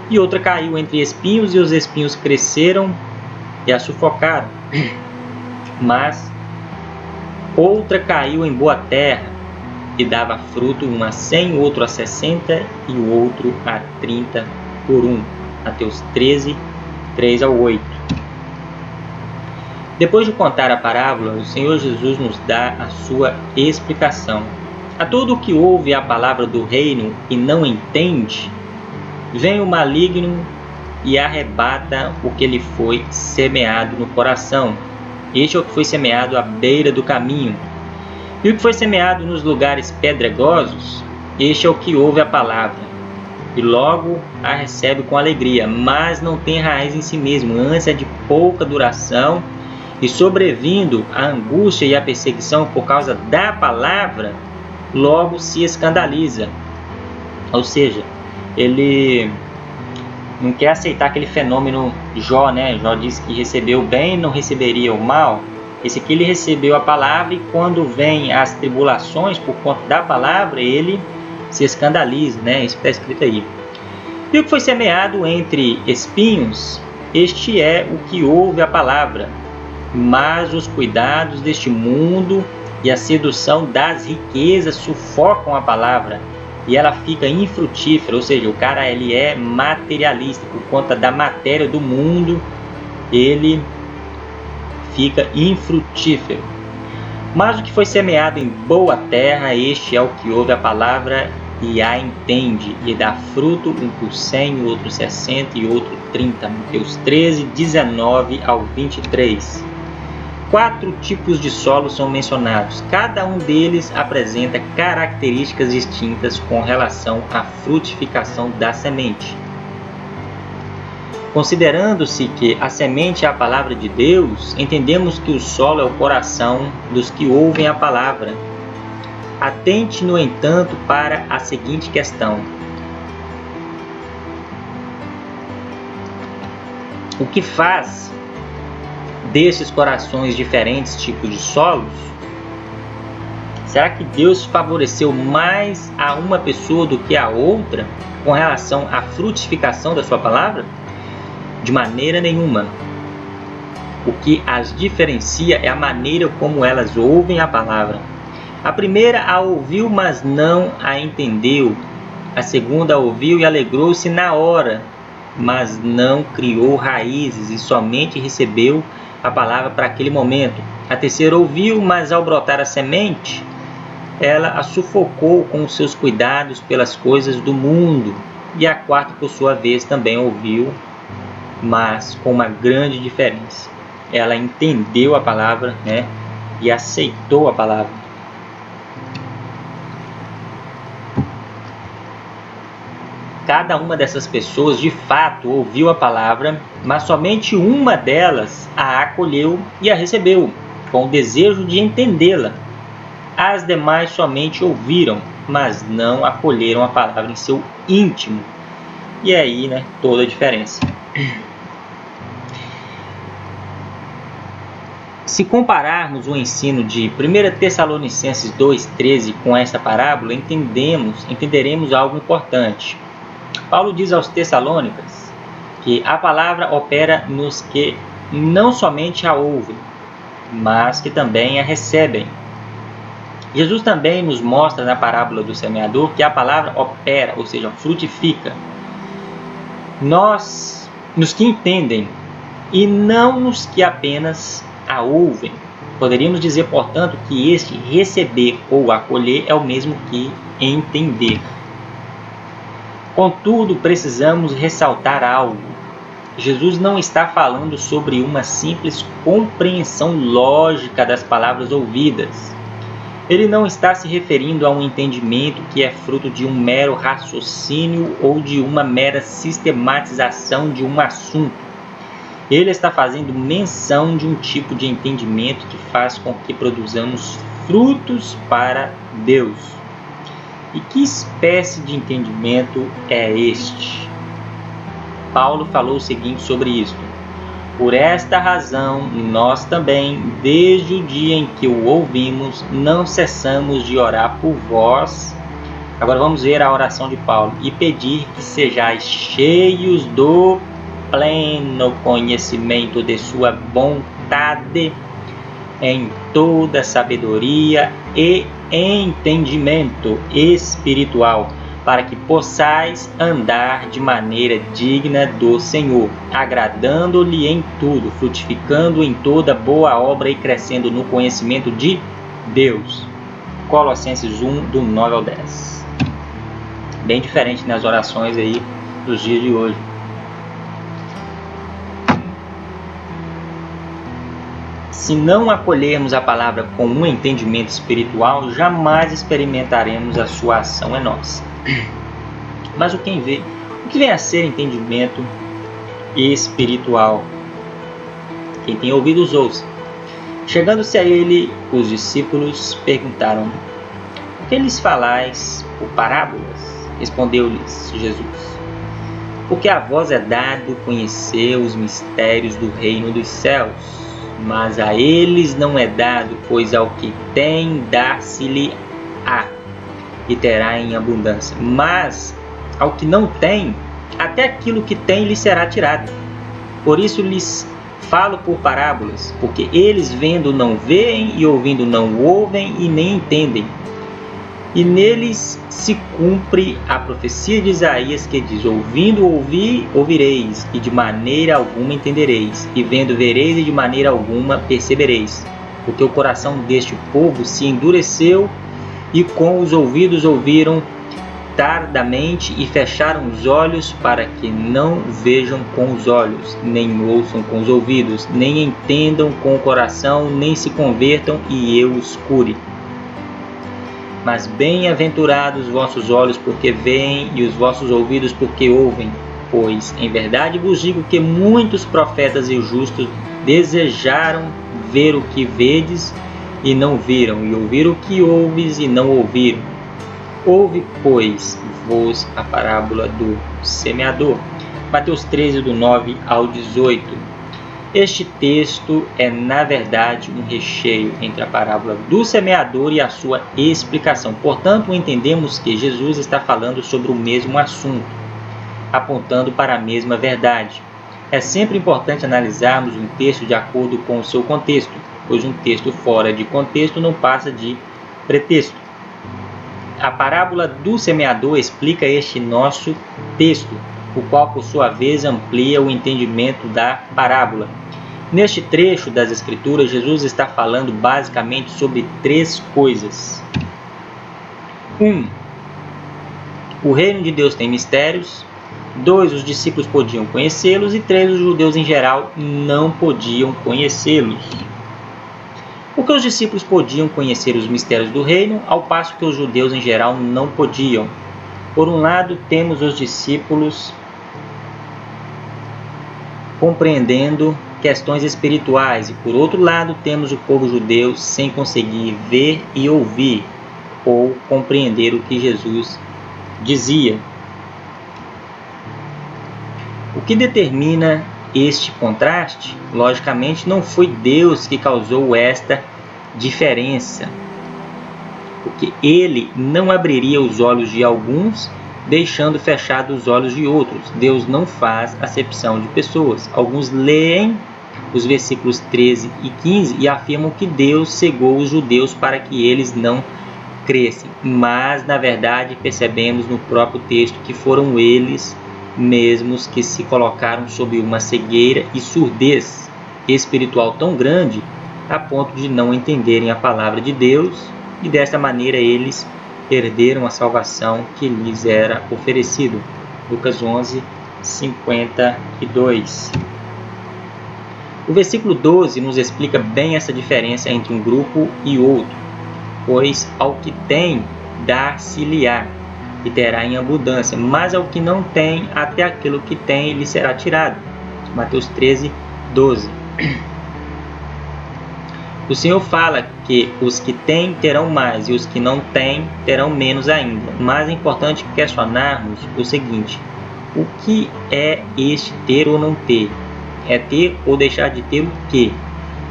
E outra caiu entre espinhos, e os espinhos cresceram e a sufocaram. Mas outra caiu em boa terra, e dava fruto, um a 100, outro a 60, e o outro a 30 por 1. Mateus 13, 3 ao 8. Depois de contar a parábola, o Senhor Jesus nos dá a sua explicação. A todo o que ouve a palavra do reino e não entende, vem o maligno e arrebata o que lhe foi semeado no coração. Este é o que foi semeado à beira do caminho. E o que foi semeado nos lugares pedregosos, este é o que ouve a palavra, e logo a recebe com alegria, mas não tem raiz em si mesmo, antes é de pouca duração, e sobrevindo a angústia e a perseguição por causa da palavra, logo se escandaliza. Ou seja, ele não quer aceitar aquele fenômeno de Jó, né? Jó disse que recebeu o bem e não receberia o mal. Esse aqui ele recebeu a palavra e quando vem as tribulações por conta da palavra, ele se escandaliza, né? Isso está escrito aí. E o que foi semeado entre espinhos, este é o que ouve a palavra, mas os cuidados deste mundo e a sedução das riquezas sufocam a palavra e ela fica infrutífera, ou seja, o cara ele é materialista, por conta da matéria do mundo, ele fica infrutífero. Mas o que foi semeado em boa terra, este é o que ouve a palavra e a entende, e dá fruto, um por 100, outro 60 e outro 30. Mateus 13, 19 ao 23. 4 tipos de solo são mencionados. Cada um deles apresenta características distintas com relação à frutificação da semente. Considerando-se que a semente é a palavra de Deus, entendemos que o solo é o coração dos que ouvem a palavra. Atente, no entanto, para a seguinte questão: o que faz desses corações diferentes tipos de solos? Será que Deus favoreceu mais a uma pessoa do que a outra com relação à frutificação da sua palavra? De maneira nenhuma. O que as diferencia é a maneira como elas ouvem a palavra. A primeira a ouviu, mas não a entendeu. A segunda a ouviu e alegrou-se na hora, mas não criou raízes e somente recebeu a palavra para aquele momento. A terceira ouviu, mas ao brotar a semente, ela a sufocou com os seus cuidados pelas coisas do mundo. E a quarta, por sua vez, também ouviu, mas com uma grande diferença. Ela entendeu a palavra, né, e aceitou a palavra. Cada uma dessas pessoas de fato ouviu a palavra, mas somente uma delas a acolheu e a recebeu, com o desejo de entendê-la. As demais somente ouviram, mas não acolheram a palavra em seu íntimo. E aí, né, toda a diferença. Se compararmos o ensino de 1 Tessalonicenses 2,13 com essa parábola, entenderemos algo importante. Paulo diz aos Tessalônicas que a palavra opera nos que não somente a ouvem, mas que também a recebem. Jesus também nos mostra na parábola do semeador que a palavra opera, ou seja, frutifica. Nos que entendem e não nos que apenas a ouvem. Poderíamos dizer, portanto, que este receber ou acolher é o mesmo que entender. Contudo, precisamos ressaltar algo. Jesus não está falando sobre uma simples compreensão lógica das palavras ouvidas. Ele não está se referindo a um entendimento que é fruto de um mero raciocínio ou de uma mera sistematização de um assunto. Ele está fazendo menção de um tipo de entendimento que faz com que produzamos frutos para Deus. E que espécie de entendimento é este? Paulo falou o seguinte sobre isto: por esta razão, nós também, desde o dia em que o ouvimos, não cessamos de orar por vós. Agora vamos ver a oração de Paulo. E pedir que sejais cheios do pleno conhecimento de sua vontade, em toda sabedoria e entendimento espiritual, para que possais andar de maneira digna do Senhor, agradando-lhe em tudo, frutificando em toda boa obra e crescendo no conhecimento de Deus. Colossenses 1, do 9 ao 10. Bem diferente nas orações aí dos dias de hoje. Se não acolhermos a palavra com um entendimento espiritual, jamais experimentaremos a sua ação em nós. Mas o que vem a ser entendimento espiritual? Quem tem ouvidos ouça. Chegando-se a ele, os discípulos perguntaram: por que lhes falais por parábolas? Respondeu-lhes Jesus: porque a vós é dado conhecer os mistérios do reino dos céus, mas a eles não é dado, pois ao que tem dar-se-lhe-á, e terá em abundância. Mas ao que não tem, até aquilo que tem lhe será tirado. Por isso lhes falo por parábolas, porque eles vendo não veem, e ouvindo não ouvem, e nem entendem. E neles se cumpre a profecia de Isaías, que diz: ouvindo ouvireis, e de maneira alguma entendereis, e vendo vereis, e de maneira alguma percebereis. Porque o coração deste povo se endureceu, e com os ouvidos ouviram tardamente, e fecharam os olhos, para que não vejam com os olhos, nem ouçam com os ouvidos, nem entendam com o coração, nem se convertam, e eu os cure. Mas bem-aventurados os vossos olhos, porque veem, e os vossos ouvidos, porque ouvem. Pois, em verdade vos digo que muitos profetas e justos desejaram ver o que vedes, e não viram, e ouvir o que ouves, e não ouviram. Ouve, pois, vos a parábola do semeador. Mateus 13, do 9 ao 18. Este texto é, na verdade, um recheio entre a parábola do semeador e a sua explicação. Portanto, entendemos que Jesus está falando sobre o mesmo assunto, apontando para a mesma verdade. É sempre importante analisarmos um texto de acordo com o seu contexto, pois um texto fora de contexto não passa de pretexto. A parábola do semeador explica este nosso texto, o qual, por sua vez, amplia o entendimento da parábola. Neste trecho das Escrituras, Jesus está falando basicamente sobre três coisas. 1. O reino de Deus tem mistérios. 2. Os discípulos podiam conhecê-los. E 3. Os judeus em geral não podiam conhecê-los. Porque os discípulos podiam conhecer os mistérios do reino, ao passo que os judeus em geral não podiam. Por um lado, temos os discípulos compreendendo questões espirituais, e por outro lado, temos o povo judeu sem conseguir ver e ouvir ou compreender o que Jesus dizia. O que determina este contraste, logicamente, não foi Deus que causou esta diferença, porque ele não abriria os olhos de alguns, deixando fechados os olhos de outros. Deus não faz acepção de pessoas. Alguns leem os versículos 13 e 15 e afirmam que Deus cegou os judeus para que eles não crescem. Mas, na verdade, percebemos no próprio texto que foram eles mesmos que se colocaram sob uma cegueira e surdez espiritual tão grande a ponto de não entenderem a palavra de Deus, e desta maneira eles perderam a salvação que lhes era oferecido. Lucas 11, 52. O versículo 12 nos explica bem essa diferença entre um grupo e outro, pois ao que tem, dar-se-lhe-á, e terá em abundância, mas ao que não tem, até aquilo que tem lhe será tirado. Mateus 13, 12. O Senhor fala que os que têm terão mais e os que não têm terão menos ainda. Mas é importante questionarmos o seguinte: o que é este ter ou não ter? É ter ou deixar de ter o quê?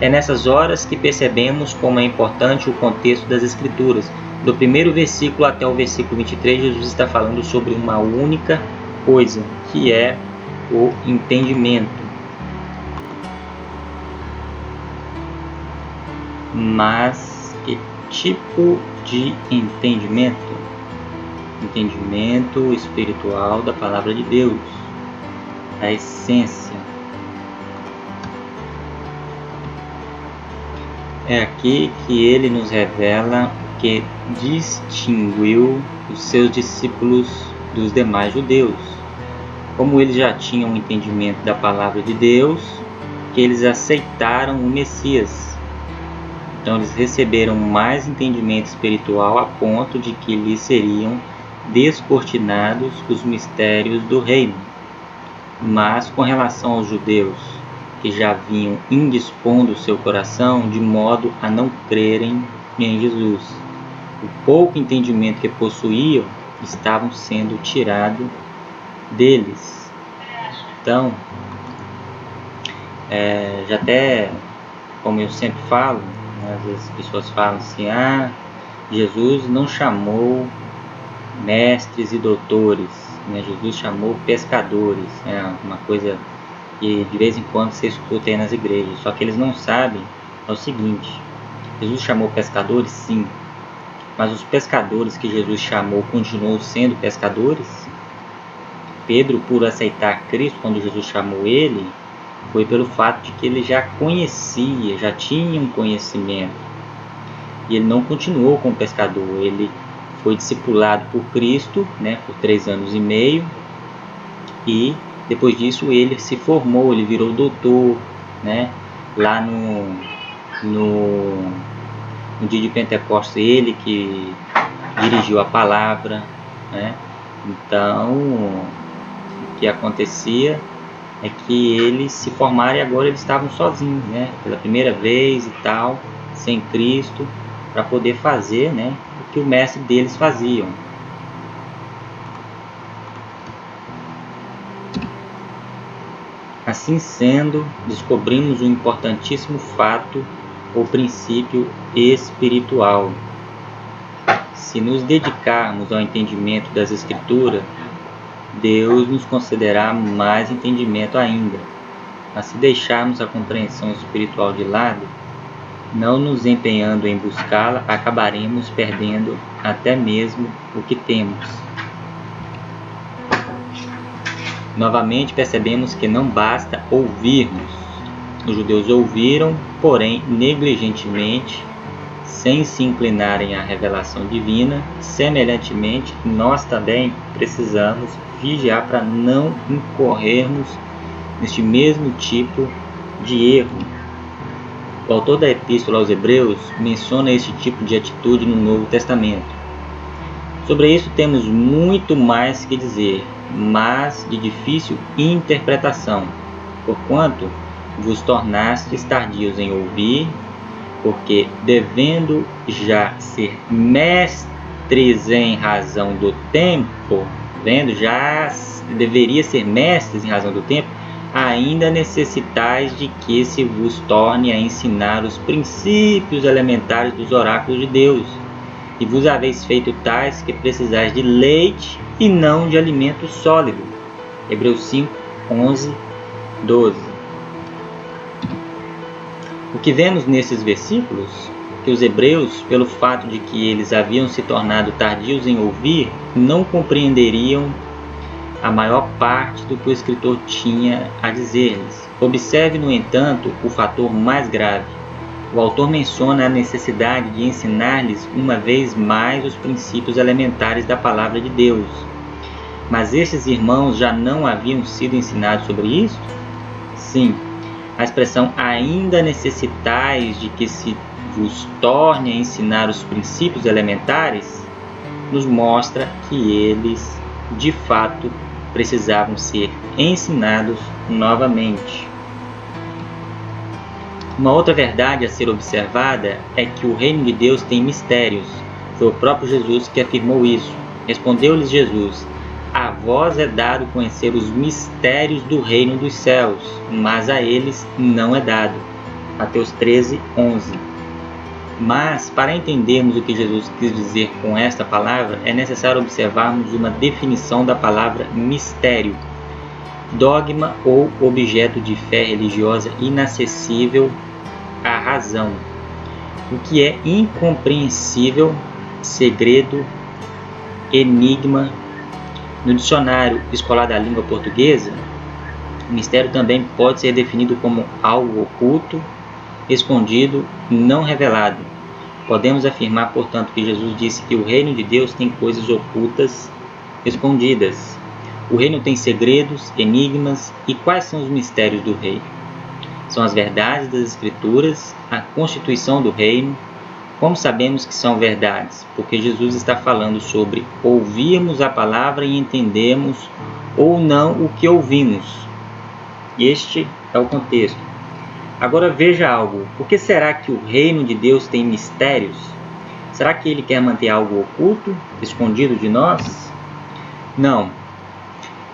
É nessas horas que percebemos como é importante o contexto das Escrituras. Do primeiro versículo até o versículo 23, Jesus está falando sobre uma única coisa, que é o entendimento. Mas que tipo de entendimento? Entendimento espiritual da palavra de Deus, a essência. É aqui que ele nos revela o que distinguiu os seus discípulos dos demais judeus. Como eles já tinham um entendimento da palavra de Deus, que eles aceitaram o Messias. Então eles receberam mais entendimento espiritual a ponto de que lhes seriam descortinados os mistérios do reino. Mas com relação aos judeus, que já vinham indispondo o seu coração de modo a não crerem em Jesus, o pouco entendimento que possuíam estavam sendo tirado deles. Então, já até, como eu sempre falo, às vezes as pessoas falam assim: Jesus não chamou mestres e doutores, né? Jesus chamou pescadores. É uma coisa que de vez em quando você escuta aí nas igrejas. Só que eles não sabem o seguinte: Jesus chamou pescadores, sim, mas os pescadores que Jesus chamou continuam sendo pescadores? Pedro, por aceitar Cristo quando Jesus chamou ele, foi pelo fato de que ele já conhecia, já tinha um conhecimento. E ele não continuou como pescador, ele foi discipulado por Cristo, né, por 3 anos e meio, e depois disso ele se formou, ele virou doutor, né, lá no dia de Pentecostes, ele que dirigiu a palavra, né. Então, o que acontecia é que eles se formaram e agora eles estavam sozinhos, né, pela primeira vez e tal, sem Cristo, para poder fazer, né, o que o mestre deles faziam. Assim sendo, descobrimos um importantíssimo fato ou princípio espiritual. Se nos dedicarmos ao entendimento das Escrituras, Deus nos concederá mais entendimento ainda. Mas se deixarmos a compreensão espiritual de lado, não nos empenhando em buscá-la, acabaremos perdendo até mesmo o que temos. Novamente percebemos que não basta ouvirmos. Os judeus ouviram, porém negligentemente, sem se inclinarem à revelação divina. Semelhantemente, nós também precisamos vigiar para não incorrermos neste mesmo tipo de erro. O autor da Epístola aos Hebreus menciona esse tipo de atitude no Novo Testamento. Sobre isso temos muito mais que dizer, mas de difícil interpretação, porquanto vos tornastes tardios em ouvir, porque devendo já ser mestres em razão do tempo, já deveria ser mestres em razão do tempo, ainda necessitais de que se vos torne a ensinar os princípios elementares dos oráculos de Deus, e vos haveis feito tais que precisais de leite e não de alimento sólido. Hebreus 5, 11, 12. O que vemos nesses versículos? Que os hebreus, pelo fato de que eles haviam se tornado tardios em ouvir, não compreenderiam a maior parte do que o escritor tinha a dizer-lhes. Observe, no entanto, o fator mais grave. O autor menciona a necessidade de ensinar-lhes uma vez mais os princípios elementares da palavra de Deus. Mas estes irmãos já não haviam sido ensinados sobre isso? Sim. A expressão ainda necessitais de que se vos torne a ensinar os princípios elementares nos mostra que eles, de fato, precisavam ser ensinados novamente. Uma outra verdade a ser observada é que o reino de Deus tem mistérios. Foi o próprio Jesus que afirmou isso. Respondeu-lhes Jesus: a vós é dado conhecer os mistérios do reino dos céus, mas a eles não é dado. Mateus 13, 11. Mas, para entendermos o que Jesus quis dizer com esta palavra, é necessário observarmos uma definição da palavra mistério: dogma ou objeto de fé religiosa inacessível à razão, o que é incompreensível, segredo, enigma. No dicionário escolar da língua portuguesa, mistério também pode ser definido como algo oculto, escondido, não revelado. Podemos afirmar, portanto, que Jesus disse que o reino de Deus tem coisas ocultas, escondidas. O reino tem segredos, enigmas. E quais são os mistérios do reino? São as verdades das Escrituras, a constituição do reino. Como sabemos que são verdades? Porque Jesus está falando sobre ouvirmos a palavra e entendermos ou não o que ouvimos. Este é o contexto. Agora veja algo. Por que será que o reino de Deus tem mistérios? Será que ele quer manter algo oculto, escondido de nós? Não.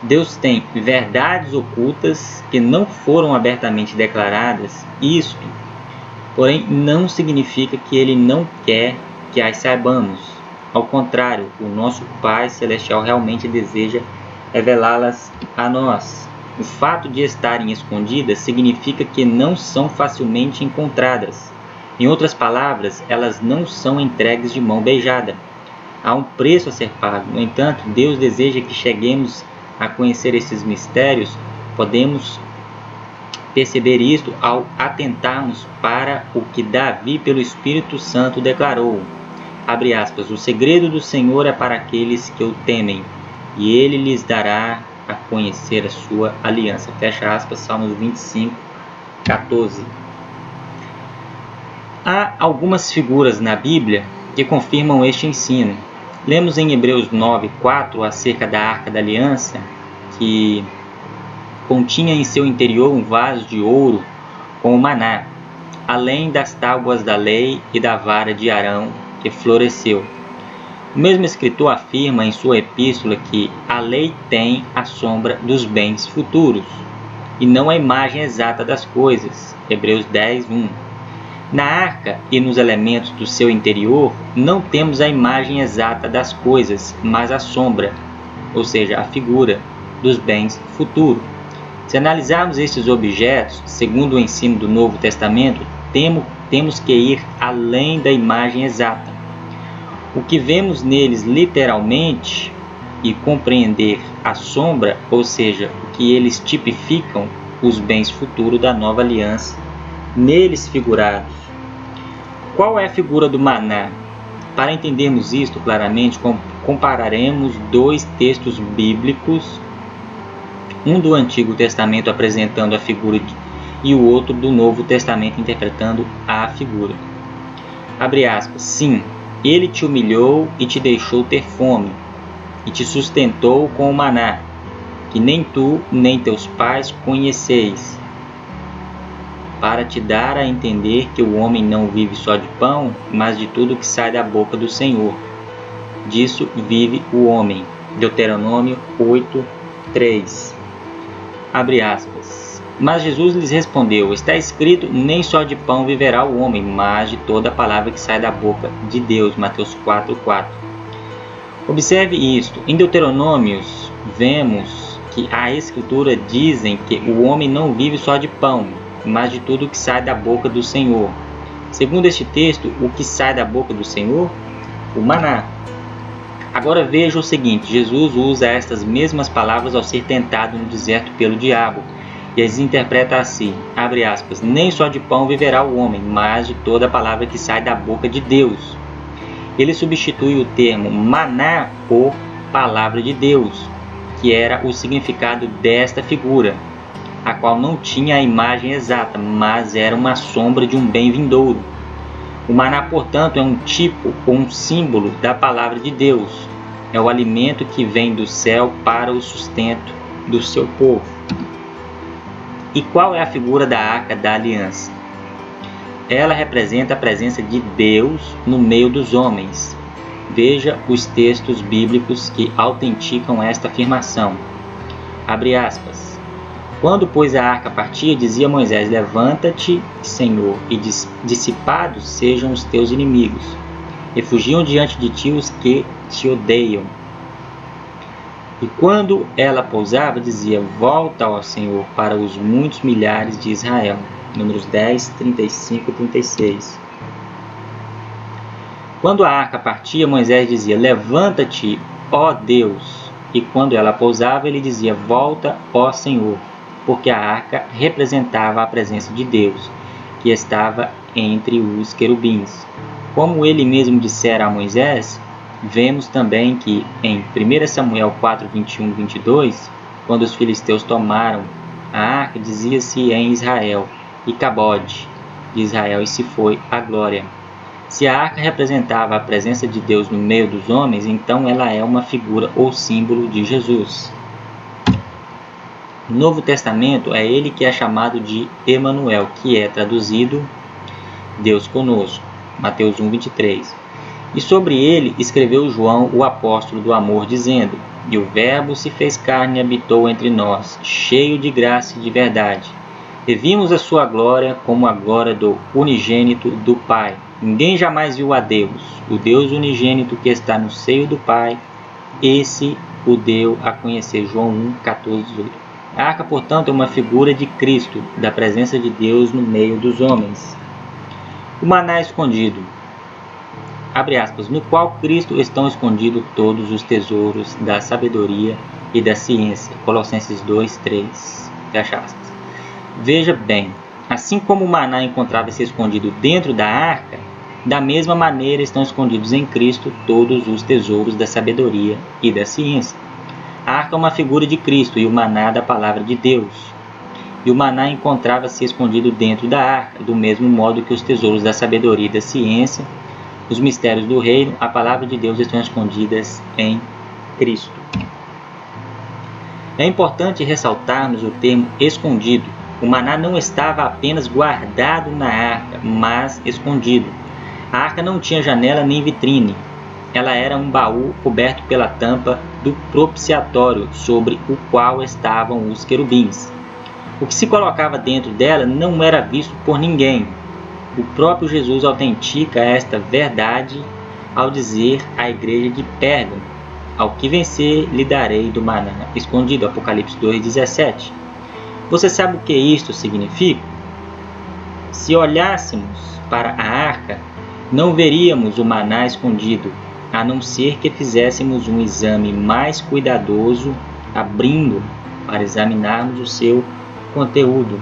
Deus tem verdades ocultas que não foram abertamente declaradas. Isto, porém, não significa que ele não quer que as saibamos. Ao contrário, o nosso Pai Celestial realmente deseja revelá-las a nós. O fato de estarem escondidas significa que não são facilmente encontradas. Em outras palavras, elas não são entregues de mão beijada. Há um preço a ser pago. No entanto, Deus deseja que cheguemos a conhecer esses mistérios. Podemos perceber isto ao atentarmos para o que Davi, pelo Espírito Santo, declarou. Abre aspas, o segredo do Senhor é para aqueles que o temem, e ele lhes dará a conhecer a sua aliança. Fecha aspas, Salmos 25, 14. Há algumas figuras na Bíblia que confirmam este ensino. Lemos em Hebreus 9, 4 acerca da Arca da Aliança, que continha em seu interior um vaso de ouro com o maná, além das tábuas da lei e da vara de Arão que floresceu. O mesmo escritor afirma em sua epístola que a lei tem a sombra dos bens futuros e não a imagem exata das coisas. Hebreus 10, 1. Na arca e nos elementos do seu interior não temos a imagem exata das coisas, mas a sombra, ou seja, a figura dos bens futuros. Se analisarmos estes objetos, segundo o ensino do Novo Testamento, temos que ir além da imagem exata. O que vemos neles literalmente e compreender a sombra, ou seja, o que eles tipificam, os bens futuros da nova aliança, neles figurados. Qual é a figura do maná? Para entendermos isto claramente, compararemos dois textos bíblicos, um do Antigo Testamento apresentando a figura e o outro do Novo Testamento interpretando a figura. Abre aspas, sim, ele te humilhou e te deixou ter fome, e te sustentou com o maná, que nem tu nem teus pais conheceis, para te dar a entender que o homem não vive só de pão, mas de tudo que sai da boca do Senhor. Disso vive o homem. Deuteronômio 8, 3. Abre aspas. Mas Jesus lhes respondeu, está escrito, nem só de pão viverá o homem, mas de toda a palavra que sai da boca de Deus. Mateus 4, 4. Observe isto. Em Deuteronômios, vemos que a Escritura dizem que o homem não vive só de pão, mas de tudo que sai da boca do Senhor. Segundo este texto, o que sai da boca do Senhor? O maná. Agora veja o seguinte, Jesus usa estas mesmas palavras ao ser tentado no deserto pelo diabo, e as interpreta assim, abre aspas, nem só de pão viverá o homem, mas de toda a palavra que sai da boca de Deus. Ele substitui o termo maná por palavra de Deus. que era o significado desta figura, a qual não tinha a imagem exata, mas era uma sombra de um bem vindouro. O maná, portanto, é um tipo ou um símbolo da palavra de Deus. É o alimento que vem do céu para o sustento do seu povo. E qual é a figura da Arca da Aliança? Ela representa a presença de Deus no meio dos homens. Veja os textos bíblicos que autenticam esta afirmação. Abre aspas. Quando, pois, a arca partia, dizia Moisés: levanta-te, Senhor, e dissipados sejam os teus inimigos. Refugiam diante de ti os que te odeiam. E quando ela pousava, dizia: volta, ó Senhor, para os muitos milhares de Israel. Números 10, 35 e 36. Quando a arca partia, Moisés dizia: levanta-te, ó Deus. E quando ela pousava, ele dizia: volta, ó Senhor, porque a arca representava a presença de Deus, que estava entre os querubins. Como ele mesmo dissera a Moisés, vemos também que em 1 Samuel 4, 21 e 22, quando os filisteus tomaram a arca, dizia-se em Israel: Icabode de Israel, e se foi a glória. Se a arca representava a presença de Deus no meio dos homens, então ela é uma figura ou símbolo de Jesus. No Novo Testamento é ele que é chamado de Emanuel, que é traduzido Deus conosco, Mateus 1, 23. E sobre ele escreveu João, o apóstolo do amor, dizendo: e o Verbo se fez carne e habitou entre nós, cheio de graça e de verdade. E vimos a sua glória como a glória do unigênito do Pai. Ninguém jamais viu a Deus, o Deus unigênito que está no seio do Pai, esse o deu a conhecer. João 1, 14, 18. A arca, portanto, é uma figura de Cristo, da presença de Deus no meio dos homens. O maná escondido. Abre aspas, no qual Cristo estão escondidos todos os tesouros da sabedoria e da ciência. Colossenses 2, 3. Fecha aspas. Veja bem, assim como o maná encontrava-se escondido dentro da arca, da mesma maneira estão escondidos em Cristo todos os tesouros da sabedoria e da ciência. A arca é uma figura de Cristo e o maná da palavra de Deus. E o maná encontrava-se escondido dentro da arca, do mesmo modo que os tesouros da sabedoria e da ciência, os mistérios do reino, a palavra de Deus estão escondidas em Cristo. É importante ressaltarmos o termo escondido. O maná não estava apenas guardado na arca, mas escondido. A arca não tinha janela nem vitrine. Ela era um baú coberto pela tampa do propiciatório, sobre o qual estavam os querubins. O que se colocava dentro dela não era visto por ninguém. O próprio Jesus autentica esta verdade ao dizer à igreja de Pérgamo: ao que vencer lhe darei do maná escondido. Apocalipse 2,17. Você sabe o que isto significa? Se olhássemos para a arca, não veríamos o maná escondido, a não ser que fizéssemos um exame mais cuidadoso, abrindo para examinarmos o seu conteúdo.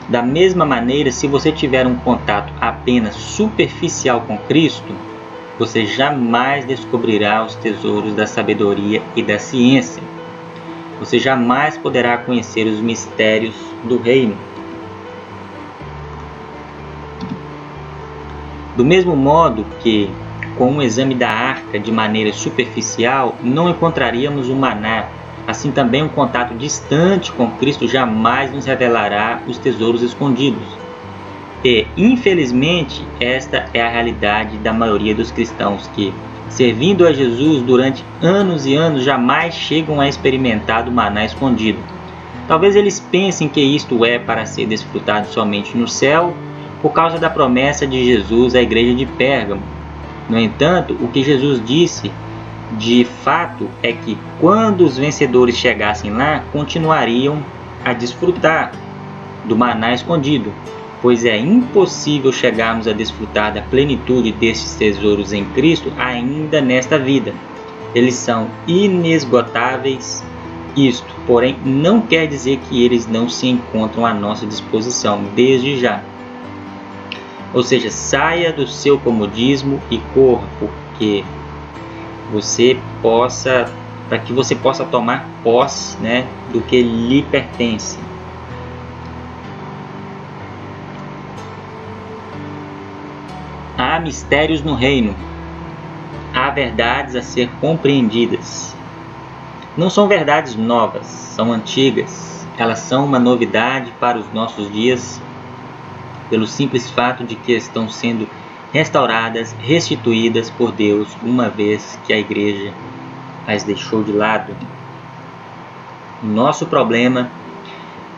Da mesma maneira, se você tiver um contato apenas superficial com Cristo, você jamais descobrirá os tesouros da sabedoria e da ciência. Você jamais poderá conhecer os mistérios do reino. Do mesmo modo que, com o exame da arca de maneira superficial, não encontraríamos o maná, assim também um contato distante com Cristo jamais nos revelará os tesouros escondidos. E, infelizmente, esta é a realidade da maioria dos cristãos que, servindo a Jesus durante anos e anos, jamais chegam a experimentar do maná escondido. Talvez eles pensem que isto é para ser desfrutado somente no céu, por causa da promessa de Jesus à igreja de Pérgamo. No entanto, o que Jesus disse de fato é que quando os vencedores chegassem lá, continuariam a desfrutar do maná escondido, pois é impossível chegarmos a desfrutar da plenitude destes tesouros em Cristo ainda nesta vida. Eles são inesgotáveis. Isto, porém, não quer dizer que eles não se encontram à nossa disposição desde já. Ou seja, saia do seu comodismo e corra, porque para que você possa tomar posse, né, do que lhe pertence. Há mistérios no reino, há verdades a ser compreendidas. Não são verdades novas, são antigas. Elas são uma novidade para os nossos dias, pelo simples fato de que estão sendo restauradas, restituídas por Deus, uma vez que a igreja as deixou de lado. O nosso problema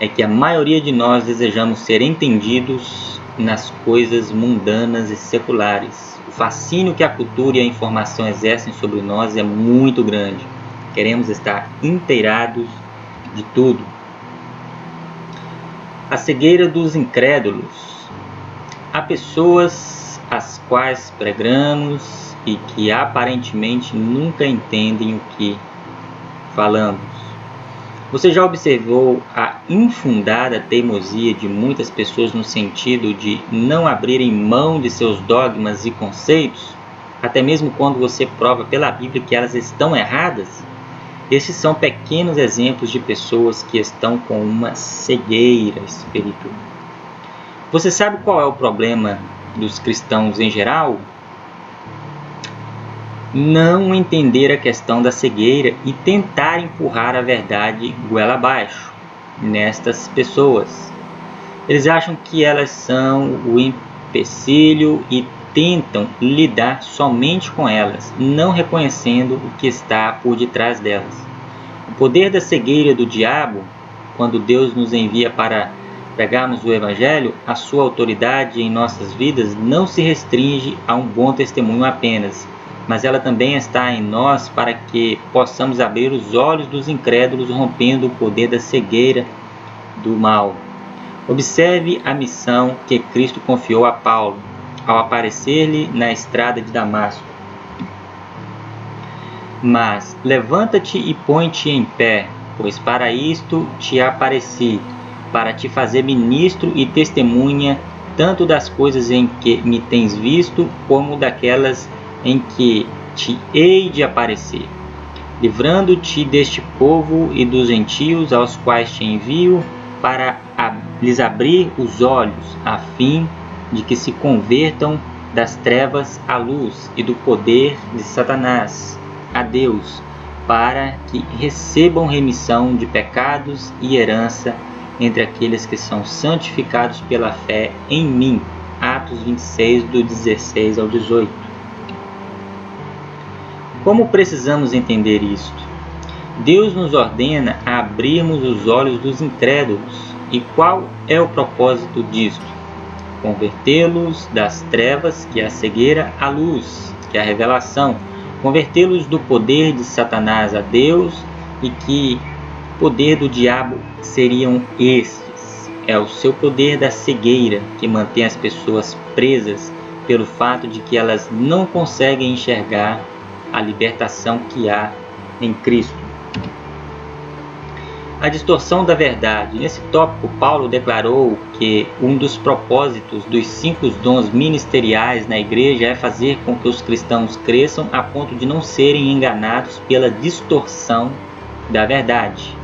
é que a maioria de nós desejamos ser entendidos nas coisas mundanas e seculares. O fascínio que a cultura e a informação exercem sobre nós é muito grande. Queremos estar inteirados de tudo. A cegueira dos incrédulos. Há pessoas às quais pregamos e que aparentemente nunca entendem o que falamos. Você já observou a infundada teimosia de muitas pessoas no sentido de não abrirem mão de seus dogmas e conceitos, até mesmo quando você prova pela Bíblia que elas estão erradas? Esses são pequenos exemplos de pessoas que estão com uma cegueira espiritual. Você sabe qual é o problema dos cristãos em geral? Não entender a questão da cegueira e tentar empurrar a verdade goela abaixo nestas pessoas. Eles acham que elas são o empecilho e tentam lidar somente com elas, não reconhecendo o que está por detrás delas. O poder da cegueira do diabo, quando Deus nos envia para pregarmos o Evangelho, a sua autoridade em nossas vidas não se restringe a um bom testemunho apenas, mas ela também está em nós para que possamos abrir os olhos dos incrédulos, rompendo o poder da cegueira do mal. Observe a missão que Cristo confiou a Paulo ao aparecer-lhe na estrada de Damasco. Mas levanta-te e põe-te em pé, pois para isto te apareci, para te fazer ministro e testemunha tanto das coisas em que me tens visto, como daquelas em que te hei de aparecer, livrando-te deste povo e dos gentios aos quais te envio, para lhes abrir os olhos, a fim de que se convertam das trevas à luz e do poder de Satanás a Deus, para que recebam remissão de pecados e herança entre aqueles que são santificados pela fé em mim. Atos 26, do 16 ao 18. Como precisamos entender isto? Deus nos ordena a abrirmos os olhos dos incrédulos. E qual é o propósito disto? Convertê-los das trevas, que é a cegueira, à luz, que é a revelação. Convertê-los do poder de Satanás a Deus, e que poder do diabo seriam estes. É o seu poder da cegueira que mantém as pessoas presas pelo fato de que elas não conseguem enxergar a libertação que há em Cristo. A distorção da verdade. Nesse tópico, Paulo declarou que um dos propósitos dos 5 dons ministeriais na igreja é fazer com que os cristãos cresçam a ponto de não serem enganados pela distorção da verdade.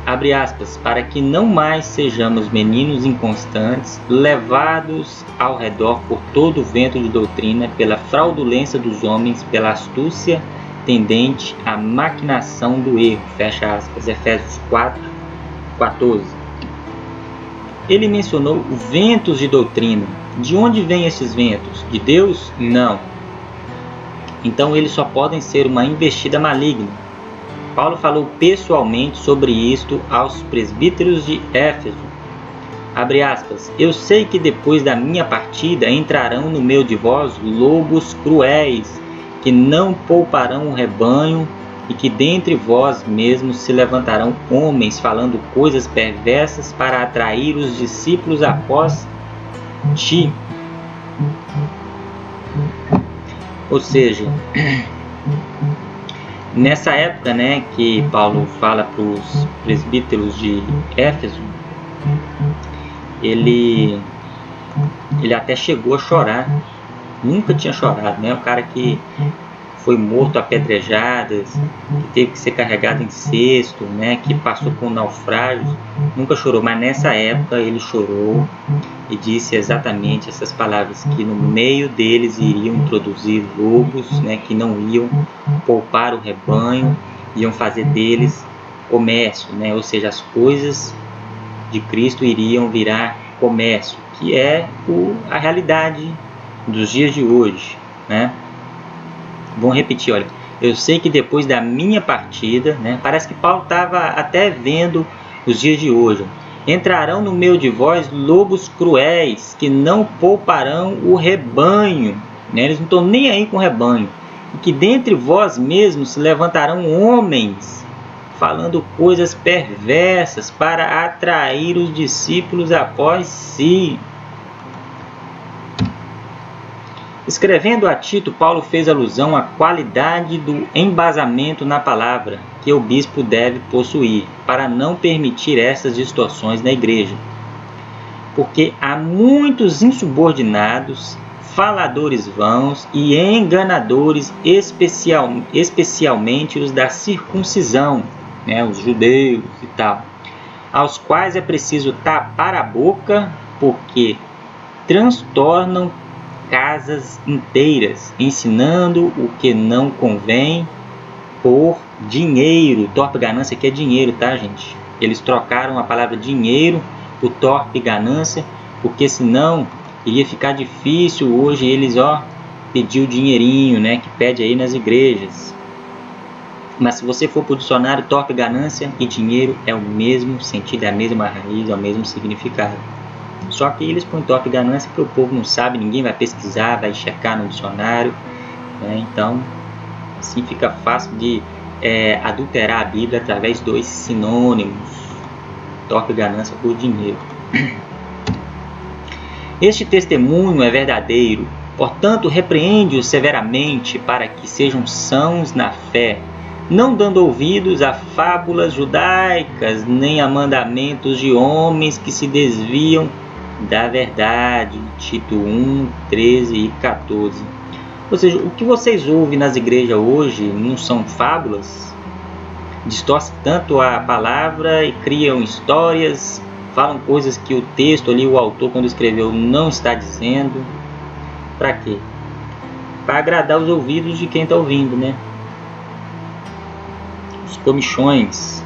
Abre aspas, para que não mais sejamos meninos inconstantes, levados ao redor por todo o vento de doutrina, pela fraudulência dos homens, pela astúcia tendente à maquinação do erro. Fecha aspas. Efésios 4, 14. Ele mencionou ventos de doutrina. De onde vêm esses ventos? De Deus? Não. Então eles só podem ser uma investida maligna. Paulo falou pessoalmente sobre isto aos presbíteros de Éfeso. Abre aspas, eu sei que depois da minha partida entrarão no meio de vós lobos cruéis, que não pouparão o rebanho, e que dentre vós mesmos se levantarão homens falando coisas perversas para atrair os discípulos após ti. Ou seja, nessa época, né, que Paulo fala para os presbíteros de Éfeso, ele Ele até chegou a chorar, nunca tinha chorado, né? O cara que foi morto a apedrejadas, que teve que ser carregado em cesto, né? Que passou por naufrágios, nunca chorou, mas nessa época ele chorou e disse exatamente essas palavras, que no meio deles iriam introduzir lobos, né? Que não iam poupar o rebanho, iam fazer deles comércio, né? Ou seja, as coisas de Cristo iriam virar comércio, que é a realidade dos dias de hoje, né? Vamos repetir, olha. Eu sei que depois da minha partida, né? Parece que Paulo estava até vendo os dias de hoje. Entrarão no meio de vós lobos cruéis, que não pouparão o rebanho, né? Eles não estão nem aí com o rebanho. E que dentre vós mesmos se levantarão homens, falando coisas perversas para atrair os discípulos após si. Escrevendo a Tito, Paulo fez alusão à qualidade do embasamento na palavra que o bispo deve possuir para não permitir essas distorções na igreja. Porque há muitos insubordinados, faladores vãos e enganadores, especialmente os da circuncisão, né, os judeus e tal, aos quais é preciso tapar a boca, porque transtornam casas inteiras, ensinando o que não convém por dinheiro. Torpe ganância aqui é dinheiro, tá, gente? Eles trocaram a palavra dinheiro por torpe ganância, porque senão iria ficar difícil hoje eles, pedir o dinheirinho, né, que pede aí nas igrejas. Mas se você for para o dicionário, torpe ganância e dinheiro é o mesmo sentido, é a mesma raiz, é o mesmo significado. Só que eles põem torpe ganância porque o povo não sabe, ninguém vai pesquisar, vai checar no dicionário, né? Então, assim fica fácil de adulterar a Bíblia através dos sinônimos, torpe ganância por dinheiro. Este testemunho é verdadeiro, portanto repreende-os severamente para que sejam sãos na fé, não dando ouvidos a fábulas judaicas, nem a mandamentos de homens que se desviam da verdade. Tito 1, 13 e 14. Ou seja, o que vocês ouvem nas igrejas hoje não são fábulas? Distorcem tanto a palavra e criam histórias, falam coisas que o texto ali, o autor quando escreveu, não está dizendo. Para quê? Para agradar os ouvidos de quem está ouvindo, né? Os comichões.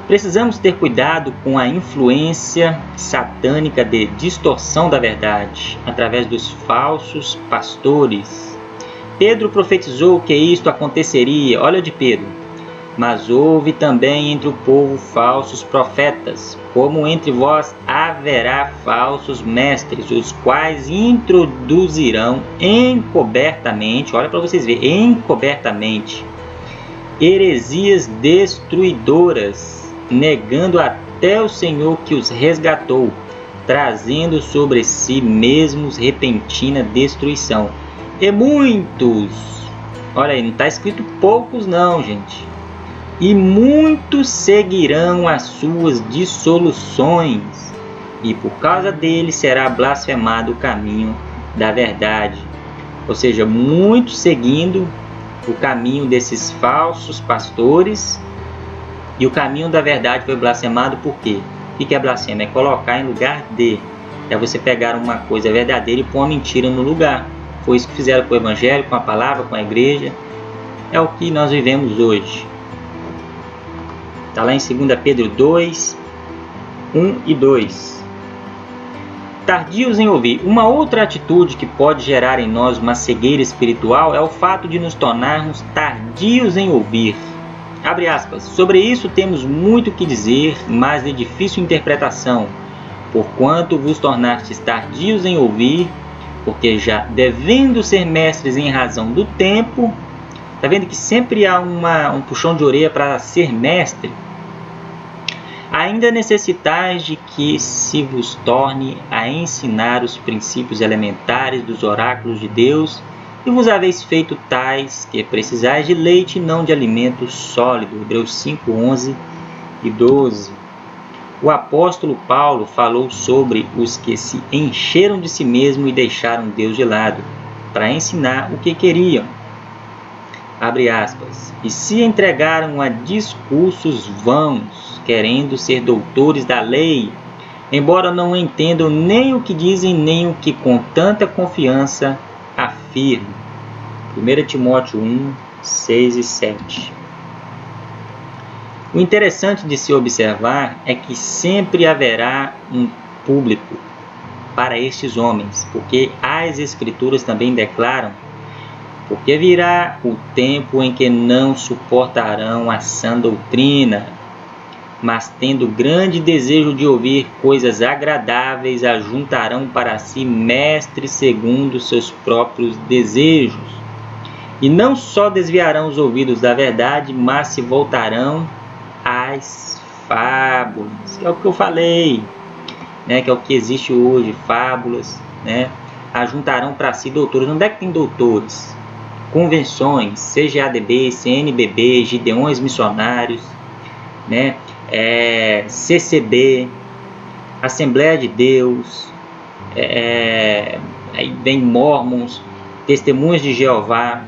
Precisamos ter cuidado com a influência satânica de distorção da verdade, através dos falsos pastores. Pedro profetizou que isto aconteceria, olha de Pedro. Mas houve também entre o povo falsos profetas, como entre vós haverá falsos mestres, os quais introduzirão encobertamente, olha para vocês verem, encobertamente, heresias destruidoras, negando até o Senhor que os resgatou, trazendo sobre si mesmos repentina destruição. E muitos, olha aí, não está escrito poucos não, gente. E muitos seguirão as suas dissoluções, e por causa deles será blasfemado o caminho da verdade. Ou seja, muitos seguindo o caminho desses falsos pastores, e o caminho da verdade foi blasfemado. Por quê? O que é blasfema? É colocar em lugar de. É você pegar uma coisa verdadeira e pôr uma mentira no lugar. Foi isso que fizeram com o evangelho, com a palavra, com a igreja. É o que nós vivemos hoje. Está lá em 2 Pedro 2, 1 e 2. Tardios em ouvir. Uma outra atitude que pode gerar em nós uma cegueira espiritual é o fato de nos tornarmos tardios em ouvir. Abre aspas. Sobre isso temos muito que dizer, mas de difícil interpretação, porquanto vos tornastes tardios em ouvir, porque já devendo ser mestres em razão do tempo. Está vendo que sempre há um puxão de orelha para ser mestre? Ainda necessitais de que se vos torne a ensinar os princípios elementares dos oráculos de Deus, e vos haveis feito tais que precisais de leite e não de alimento sólido. Hebreus 5, 11 e 12. O apóstolo Paulo falou sobre os que se encheram de si mesmo e deixaram Deus de lado, para ensinar o que queriam. Abre aspas. E se entregaram a discursos vãos, querendo ser doutores da lei, embora não entendam nem o que dizem, nem o que com tanta confiança afirmam. 1 Timóteo 1, 6 e 7. O interessante de se observar é que sempre haverá um público para estes homens, porque as Escrituras também declaram: porque virá o tempo em que não suportarão a sã doutrina, mas tendo grande desejo de ouvir coisas agradáveis, ajuntarão para si mestres segundo seus próprios desejos. E não só desviarão os ouvidos da verdade, mas se voltarão às fábulas, que é o que eu falei, né? Que é o que existe hoje, fábulas, né? Ajuntarão para si doutores. Onde é que tem doutores? Convenções, CGADB, CNBB, Gideões Missionários, né? CCB, Assembleia de Deus, aí vem Mormons, Testemunhas de Jeová,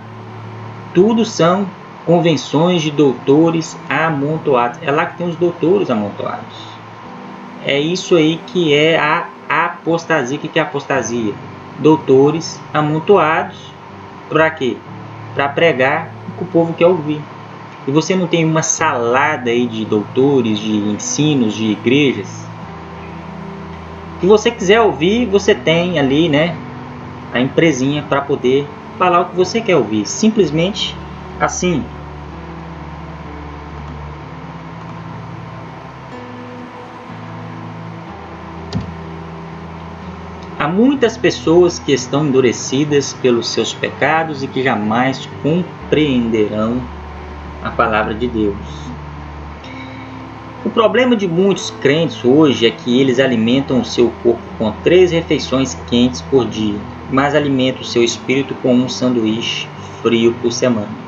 tudo são convenções de doutores amontoados. É lá que tem os doutores amontoados. É isso aí que é a apostasia. O que é apostasia? Doutores amontoados. Para quê? Para pregar o que o povo quer ouvir. E você não tem uma salada aí de doutores, de ensinos, de igrejas. Se você quiser ouvir, você tem ali, né, a empresinha para poder falar o que você quer ouvir. Simplesmente assim. Há muitas pessoas que estão endurecidas pelos seus pecados e que jamais compreenderão a palavra de Deus. O problema de muitos crentes hoje é que eles alimentam o seu corpo com 3 refeições quentes por dia, mas alimentam o seu espírito com um sanduíche frio por semana.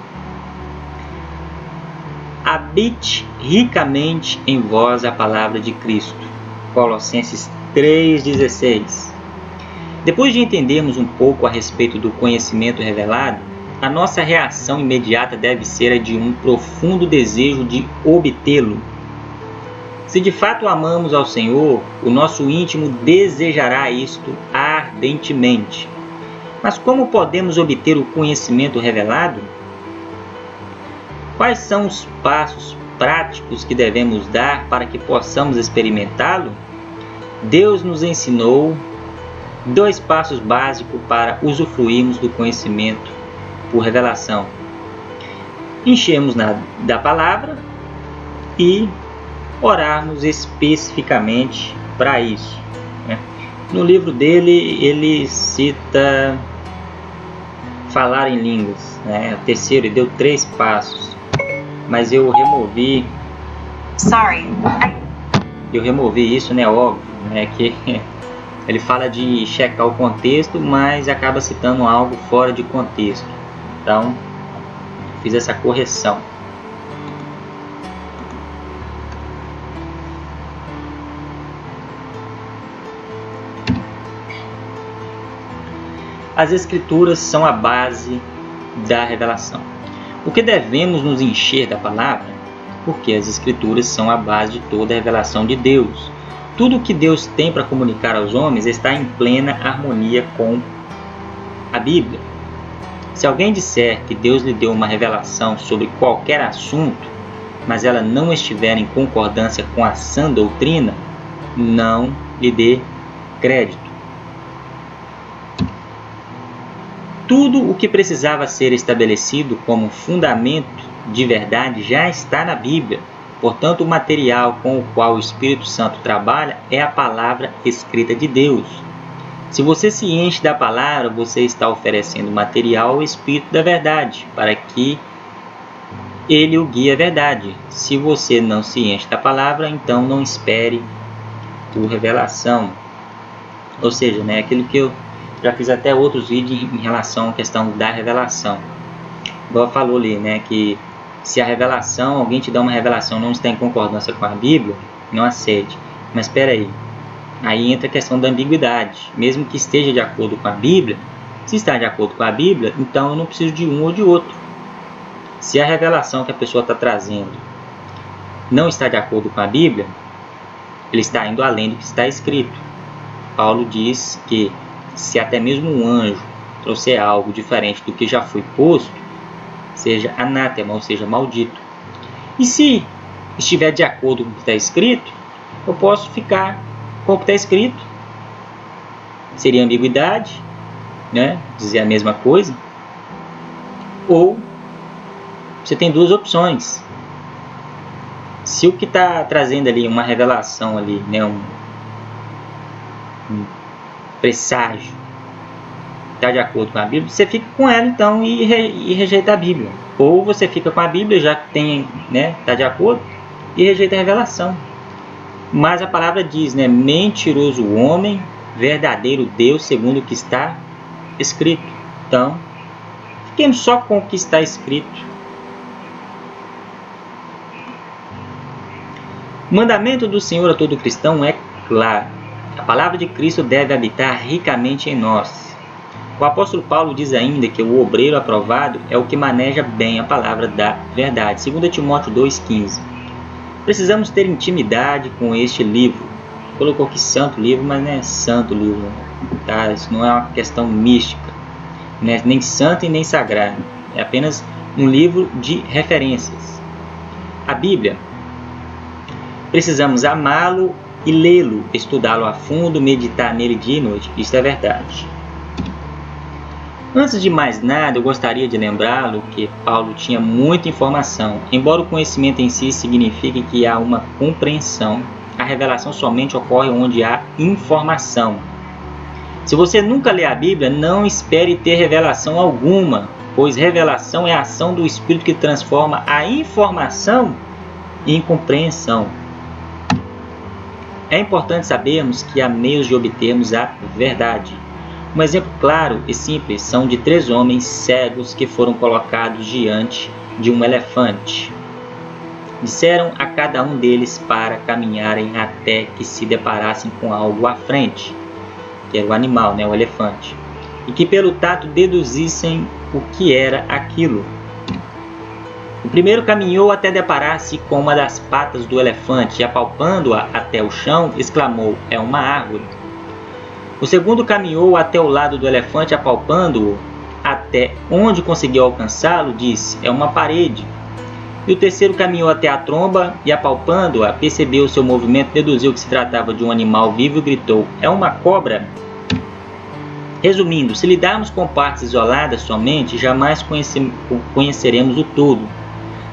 Habite ricamente em vós a palavra de Cristo. Colossenses 3,16. Depois de entendermos um pouco a respeito do conhecimento revelado, a nossa reação imediata deve ser a de um profundo desejo de obtê-lo. Se de fato amamos ao Senhor, o nosso íntimo desejará isto ardentemente. Mas como podemos obter o conhecimento revelado? Quais são os passos práticos que devemos dar para que possamos experimentá-lo? Deus nos ensinou 2 passos básicos para usufruirmos do conhecimento por revelação. Enchermos da palavra e orarmos especificamente para isso, né? No livro dele, ele cita falar em línguas, né? O terceiro, ele deu 3 passos, mas eu removi isso, né? Óbvio, né? Que ele fala de checar o contexto, mas acaba citando algo fora de contexto. Então, fiz essa correção. As Escrituras são a base da revelação. Por que devemos nos encher da palavra? Porque as Escrituras são a base de toda a revelação de Deus. Tudo o que Deus tem para comunicar aos homens está em plena harmonia com a Bíblia. Se alguém disser que Deus lhe deu uma revelação sobre qualquer assunto, mas ela não estiver em concordância com a sã doutrina, não lhe dê crédito. Tudo o que precisava ser estabelecido como fundamento de verdade já está na Bíblia. Portanto, o material com o qual o Espírito Santo trabalha é a palavra escrita de Deus. Se você se enche da palavra, você está oferecendo material ao Espírito da verdade, para que ele o guie à verdade. Se você não se enche da palavra, então não espere por revelação. Ou seja, né, aquilo que eu já fiz até outros vídeos em relação à questão da revelação. Igual falou ali, né, que se a revelação, alguém te dá uma revelação, não está em concordância com a Bíblia, não aceite. Mas espera aí entra a questão da ambiguidade. Mesmo que esteja de acordo com a Bíblia, se está de acordo com a Bíblia, então eu não preciso de um ou de outro. Se a revelação que a pessoa está trazendo não está de acordo com a Bíblia, ele está indo além do que está escrito. Paulo diz que se até mesmo um anjo trouxer algo diferente do que já foi posto, seja anátema, ou seja, maldito. E se estiver de acordo com o que está escrito, eu posso ficar com o que está escrito. Seria ambiguidade, né? Dizer a mesma coisa. Ou você tem duas opções. Se o que está trazendo ali uma revelação ali, né, um presságio, está de acordo com a Bíblia, você fica com ela então e rejeita a Bíblia. Ou você fica com a Bíblia, já que tem, né, está de acordo, e rejeita a revelação. Mas a palavra diz, né, mentiroso o homem, verdadeiro Deus, segundo o que está escrito. Então, fiquemos só com o que está escrito. O mandamento do Senhor a todo cristão é claro. A palavra de Cristo deve habitar ricamente em nós. O apóstolo Paulo diz ainda que o obreiro aprovado é o que maneja bem a palavra da verdade. 2 Timóteo 2,15. Precisamos ter intimidade com este livro. Colocou aqui santo livro, mas não é santo livro. Tá? Isso não é uma questão mística. Não é nem santo e nem sagrado. É apenas um livro de referências. A Bíblia. Precisamos amá-lo e lê-lo, estudá-lo a fundo, meditar nele dia e noite. Isso é verdade. Antes de mais nada, eu gostaria de lembrá-lo que Paulo tinha muita informação. Embora o conhecimento em si signifique que há uma compreensão, a revelação somente ocorre onde há informação. Se você nunca lê a Bíblia, não espere ter revelação alguma, pois revelação é a ação do Espírito que transforma a informação em compreensão. É importante sabermos que há meios de obtermos a verdade. Um exemplo claro e simples são de 3 homens cegos que foram colocados diante de um elefante. Disseram a cada um deles para caminharem até que se deparassem com algo à frente, que era o animal, né, o elefante, e que pelo tato deduzissem o que era aquilo. O primeiro caminhou até deparar-se com uma das patas do elefante e, apalpando-a até o chão, exclamou: "É uma árvore." O segundo caminhou até o lado do elefante, apalpando-o até onde conseguiu alcançá-lo, disse: "É uma parede." E o terceiro caminhou até a tromba e, apalpando-a, percebeu seu movimento, deduziu que se tratava de um animal vivo e gritou: "É uma cobra." Resumindo, se lidarmos com partes isoladas somente, jamais conheceremos o todo.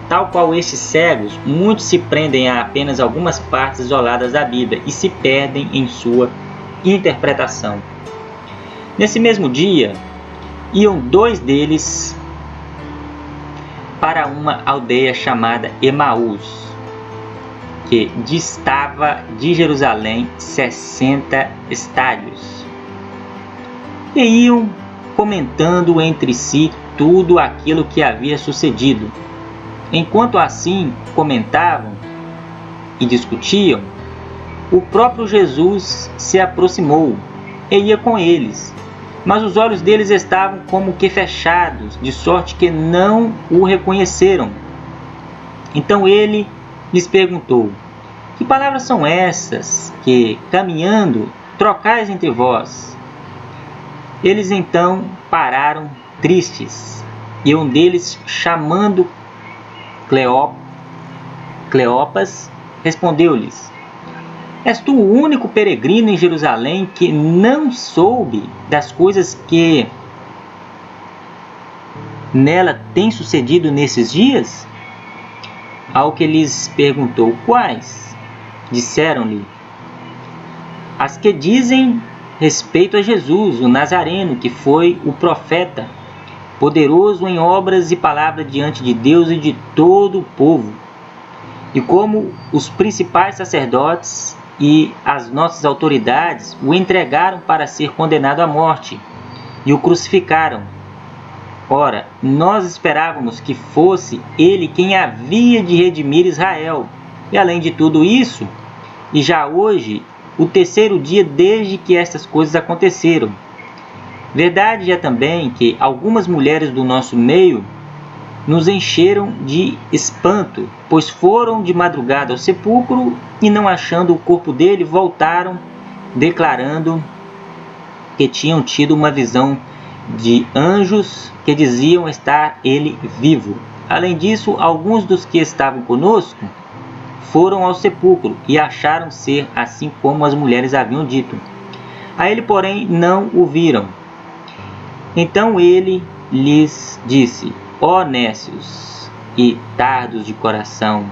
Tal qual estes cegos, muitos se prendem a apenas algumas partes isoladas da Bíblia e se perdem em sua interpretação. Nesse mesmo dia, iam 2 deles para uma aldeia chamada Emaús, que distava de Jerusalém 60 estádios. E iam comentando entre si tudo aquilo que havia sucedido. Enquanto assim comentavam e discutiam, o próprio Jesus se aproximou e ia com eles, mas os olhos deles estavam como que fechados, de sorte que não o reconheceram. Então ele lhes perguntou: "Que palavras são essas que, caminhando, trocais entre vós?" Eles então pararam tristes, e um deles, chamando Cleopas, respondeu-lhes: "És tu o único peregrino em Jerusalém que não soube das coisas que nela têm sucedido nesses dias?" Ao que lhes perguntou: "Quais?" Disseram-lhe: "As que dizem respeito a Jesus, o Nazareno, que foi o profeta, poderoso em obras e palavra diante de Deus e de todo o povo. E como os principais sacerdotes e as nossas autoridades o entregaram para ser condenado à morte e o crucificaram. Ora, nós esperávamos que fosse ele quem havia de redimir Israel. E além de tudo isso, e já hoje o terceiro dia desde que estas coisas aconteceram. Verdade é também que algumas mulheres do nosso meio nos encheram de espanto, pois foram de madrugada ao sepulcro e, não achando o corpo dele, voltaram, declarando que tinham tido uma visão de anjos que diziam estar ele vivo. Além disso, alguns dos que estavam conosco foram ao sepulcro e acharam ser assim como as mulheres haviam dito. A ele, porém, não o viram. Então ele lhes disse: ó nécios e tardos de coração,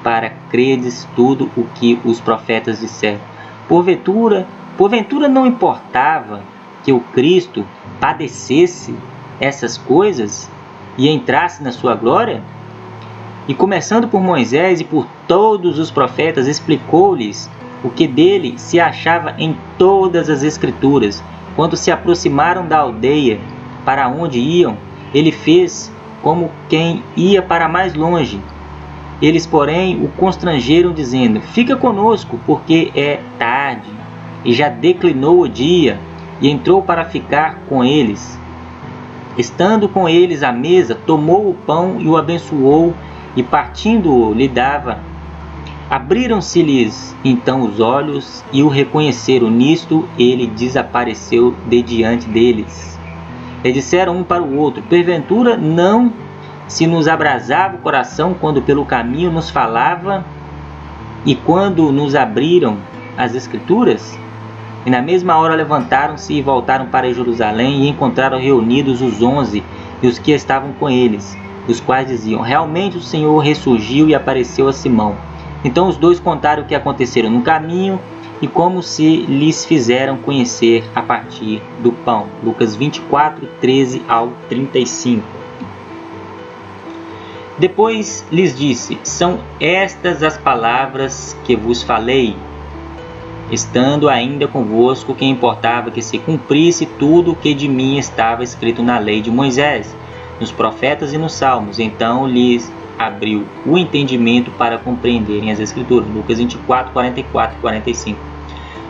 para credes tudo o que os profetas disseram. Porventura não importava que o Cristo padecesse essas coisas e entrasse na sua glória? E começando por Moisés e por todos os profetas, explicou-lhes o que dele se achava em todas as Escrituras. Quando se aproximaram da aldeia para onde iam, ele fez como quem ia para mais longe. Eles, porém, o constrangeram, dizendo: fica conosco, porque é tarde, e já declinou o dia. E entrou para ficar com eles. Estando com eles à mesa, tomou o pão e o abençoou, e partindo-o lhe dava. Abriram-se-lhes então os olhos e o reconheceram. Nisto ele desapareceu de diante deles. E disseram um para o outro: porventura não se nos abrasava o coração quando pelo caminho nos falava e quando nos abriram as Escrituras? E na mesma hora levantaram-se e voltaram para Jerusalém, e encontraram reunidos os 11 e os que estavam com eles, os quais diziam: realmente o Senhor ressurgiu e apareceu a Simão. Então os dois contaram o que aconteceram no caminho e como se lhes fizeram conhecer a partir do pão. Lucas 24, 13 ao 35. Depois lhes disse: são estas as palavras que vos falei, estando ainda convosco, que importava que se cumprisse tudo o que de mim estava escrito na lei de Moisés, nos profetas e nos salmos. Então lhes abriu o entendimento para compreenderem as Escrituras. Lucas 24, 44 e 45.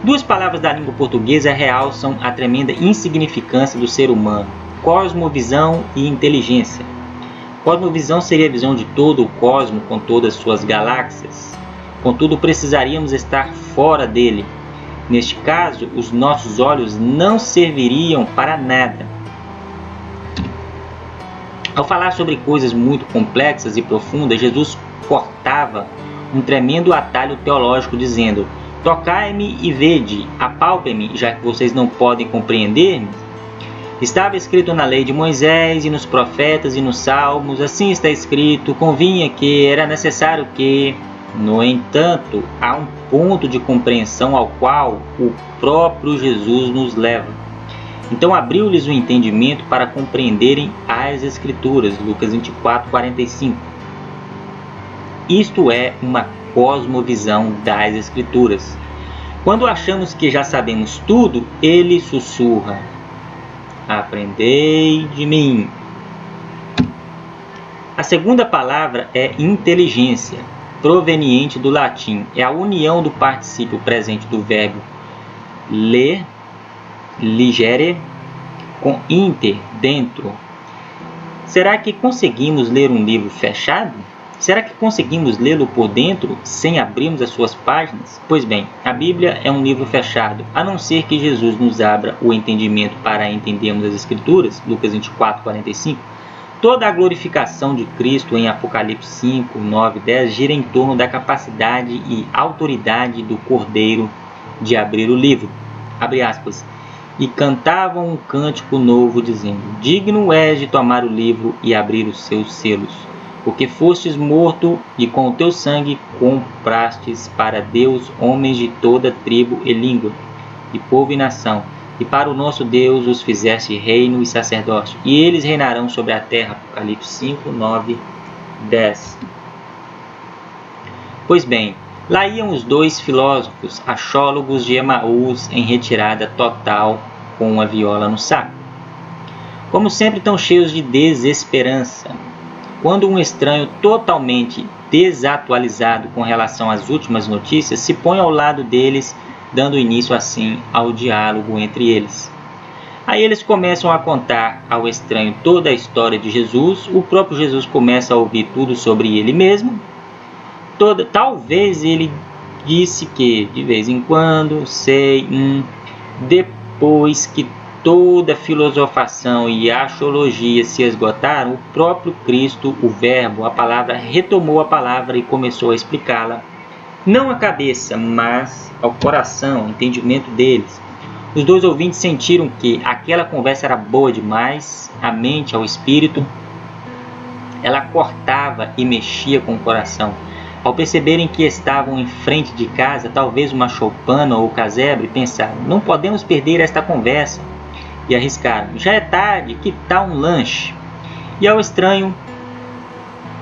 Duas palavras da língua portuguesa realçam a tremenda insignificância do ser humano: cosmovisão e inteligência. Cosmovisão seria a visão de todo o cosmo com todas suas galáxias. Contudo, precisaríamos estar fora dele. Neste caso, os nossos olhos não serviriam para nada. Ao falar sobre coisas muito complexas e profundas, Jesus cortava um tremendo atalho teológico, dizendo: tocai-me e vede, apalpem-me, já que vocês não podem compreender-me. Estava escrito na lei de Moisés e nos profetas e nos salmos, assim está escrito, convinha que, era necessário que. No entanto, há um ponto de compreensão ao qual o próprio Jesus nos leva. Então abriu-lhes o entendimento para compreenderem as Escrituras. Lucas 24, 45. Isto é uma cosmovisão das Escrituras. Quando achamos que já sabemos tudo, ele sussurra: aprendei de mim. A segunda palavra é inteligência, proveniente do latim. É a união do particípio presente do verbo ler, ligere, com inter, dentro. Será que conseguimos ler um livro fechado? Será que conseguimos lê-lo por dentro, sem abrirmos as suas páginas? Pois bem, a Bíblia é um livro fechado, a não ser que Jesus nos abra o entendimento para entendermos as Escrituras. Lucas 24, 45. Toda a glorificação de Cristo em Apocalipse 5, 9, 10 gira em torno da capacidade e autoridade do Cordeiro de abrir o livro. Abre aspas. E cantavam um cântico novo, dizendo: digno és de tomar o livro e abrir os seus selos, porque fostes morto e com o teu sangue comprastes para Deus homens de toda tribo e língua, e povo e nação, e para o nosso Deus os fizeste reino e sacerdócio, e eles reinarão sobre a terra. Apocalipse 5, 9, 10. Pois bem, lá iam os dois filósofos, achólogos de Emaús, em retirada total, com uma viola no saco. Como sempre, tão cheios de desesperança. quando um estranho totalmente desatualizado com relação às últimas notícias se põe ao lado deles, dando início assim ao diálogo entre eles. Aí eles começam a contar ao estranho toda a história de Jesus, o próprio Jesus começa a ouvir tudo sobre ele mesmo. Talvez ele disse que, de vez em quando, depois que toda filosofação e axiologia se esgotaram, o próprio Cristo, o Verbo, a palavra, retomou a palavra e começou a explicá-la, não à cabeça, mas ao coração, ao entendimento deles. Os dois ouvintes sentiram que aquela conversa era boa demais, a mente, ao espírito, ela cortava e mexia com o coração. Ao perceberem que estavam em frente de casa, talvez uma choupana ou casebre, pensaram, não podemos perder esta conversa. E arriscaram, já é tarde, que tal um lanche? E ao estranho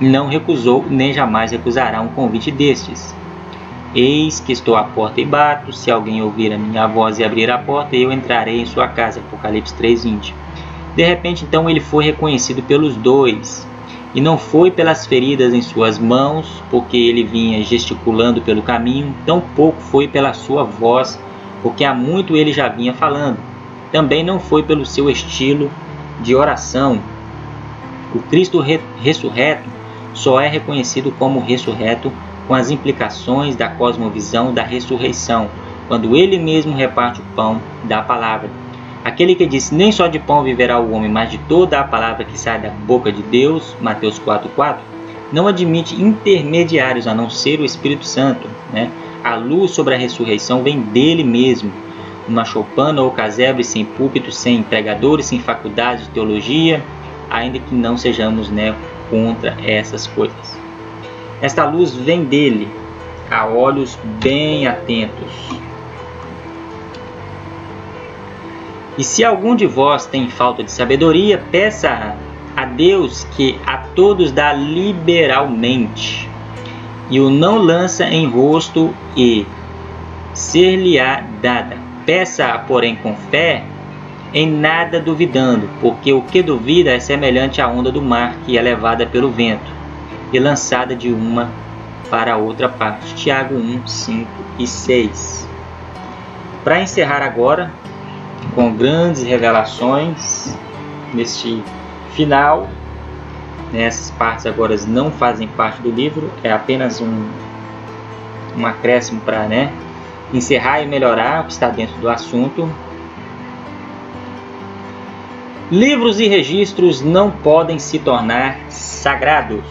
não recusou, nem jamais recusará um convite destes. Eis que estou à porta e bato, se alguém ouvir a minha voz e abrir a porta, eu entrarei em sua casa. Apocalipse 3:20. De repente, então, ele foi reconhecido pelos dois, e não foi pelas feridas em suas mãos, porque ele vinha gesticulando pelo caminho, tampouco foi pela sua voz, porque há muito ele já vinha falando. Também não foi pelo seu estilo de oração. O Cristo ressurreto só é reconhecido como ressurreto com as implicações da cosmovisão da ressurreição, quando ele mesmo reparte o pão da palavra. Aquele que disse, nem só de pão viverá o homem, mas de toda a palavra que sai da boca de Deus, Mateus 4:4, não admite intermediários a não ser o Espírito Santo, né? A luz sobre a ressurreição vem dele mesmo. Uma choupana ou casebre sem púlpito, sem pregadores, sem faculdade de teologia, ainda que não sejamos, né, contra essas coisas. Esta luz vem dele, a olhos bem atentos. E se algum de vós tem falta de sabedoria, peça a Deus que a todos dá liberalmente, e o não lança em rosto, e ser-lhe-á dada. Peça-a, porém, com fé, em nada duvidando, porque o que duvida é semelhante à onda do mar, que é levada pelo vento e lançada de uma para a outra parte. Tiago 1:5 e 6. Para encerrar agora, com grandes revelações, neste final, essas partes agora não fazem parte do livro, é apenas um acréscimo para, encerrar e melhorar o que está dentro do assunto. Livros e registros não podem se tornar sagrados.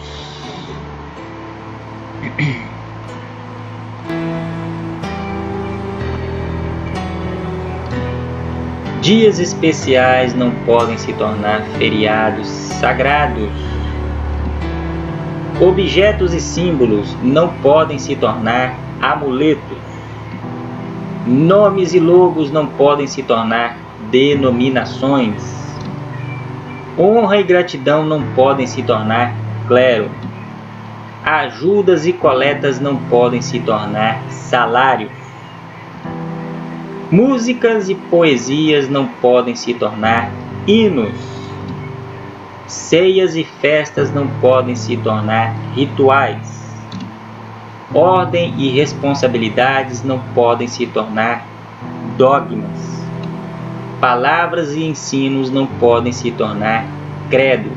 Dias especiais não podem se tornar feriados sagrados. Objetos e símbolos não podem se tornar amuletos. Nomes e logos não podem se tornar denominações. Honra e gratidão não podem se tornar clero. Ajudas e coletas não podem se tornar salário. Músicas e poesias não podem se tornar hinos. Ceias e festas não podem se tornar rituais. Ordem e responsabilidades não podem se tornar dogmas. Palavras e ensinos não podem se tornar credos.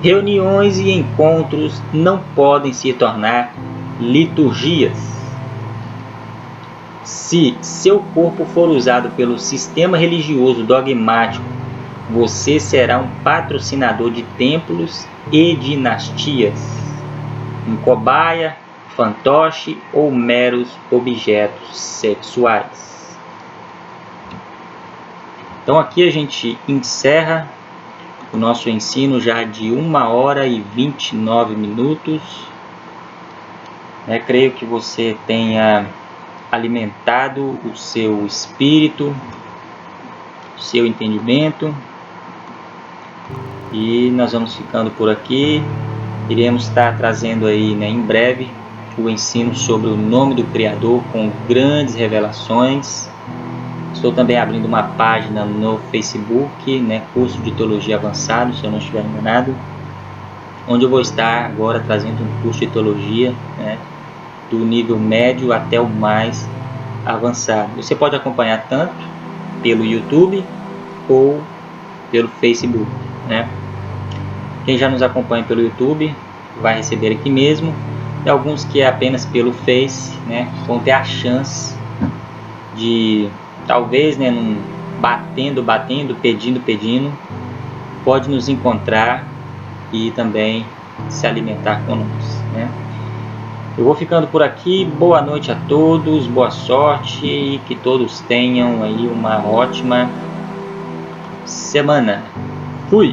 Reuniões e encontros não podem se tornar liturgias. Se seu corpo for usado pelo sistema religioso dogmático, você será um patrocinador de templos e dinastias, um cobaia, fantoche ou meros objetos sexuais. Então aqui a gente encerra o nosso ensino já de 1h e 29 minutos. Creio que você tenha alimentado o seu espírito, o seu entendimento. E nós vamos ficando por aqui. Iremos estar trazendo aí, em breve, o ensino sobre o nome do Criador com grandes revelações. Estou também abrindo uma página no Facebook, curso de Teologia Avançado, se eu não estiver enganado. onde eu vou estar agora trazendo um curso de teologia, né, do nível médio até o mais avançado. Você pode acompanhar tanto pelo YouTube ou pelo Facebook, né? Quem já nos acompanha pelo YouTube vai receber aqui mesmo, e alguns que é apenas pelo Face, né, vão ter a chance de, talvez, né, batendo, pedindo, pode nos encontrar e também se alimentar conosco, né? Eu vou ficando por aqui. Boa noite a todos, boa sorte e que todos tenham aí uma ótima semana. Fui!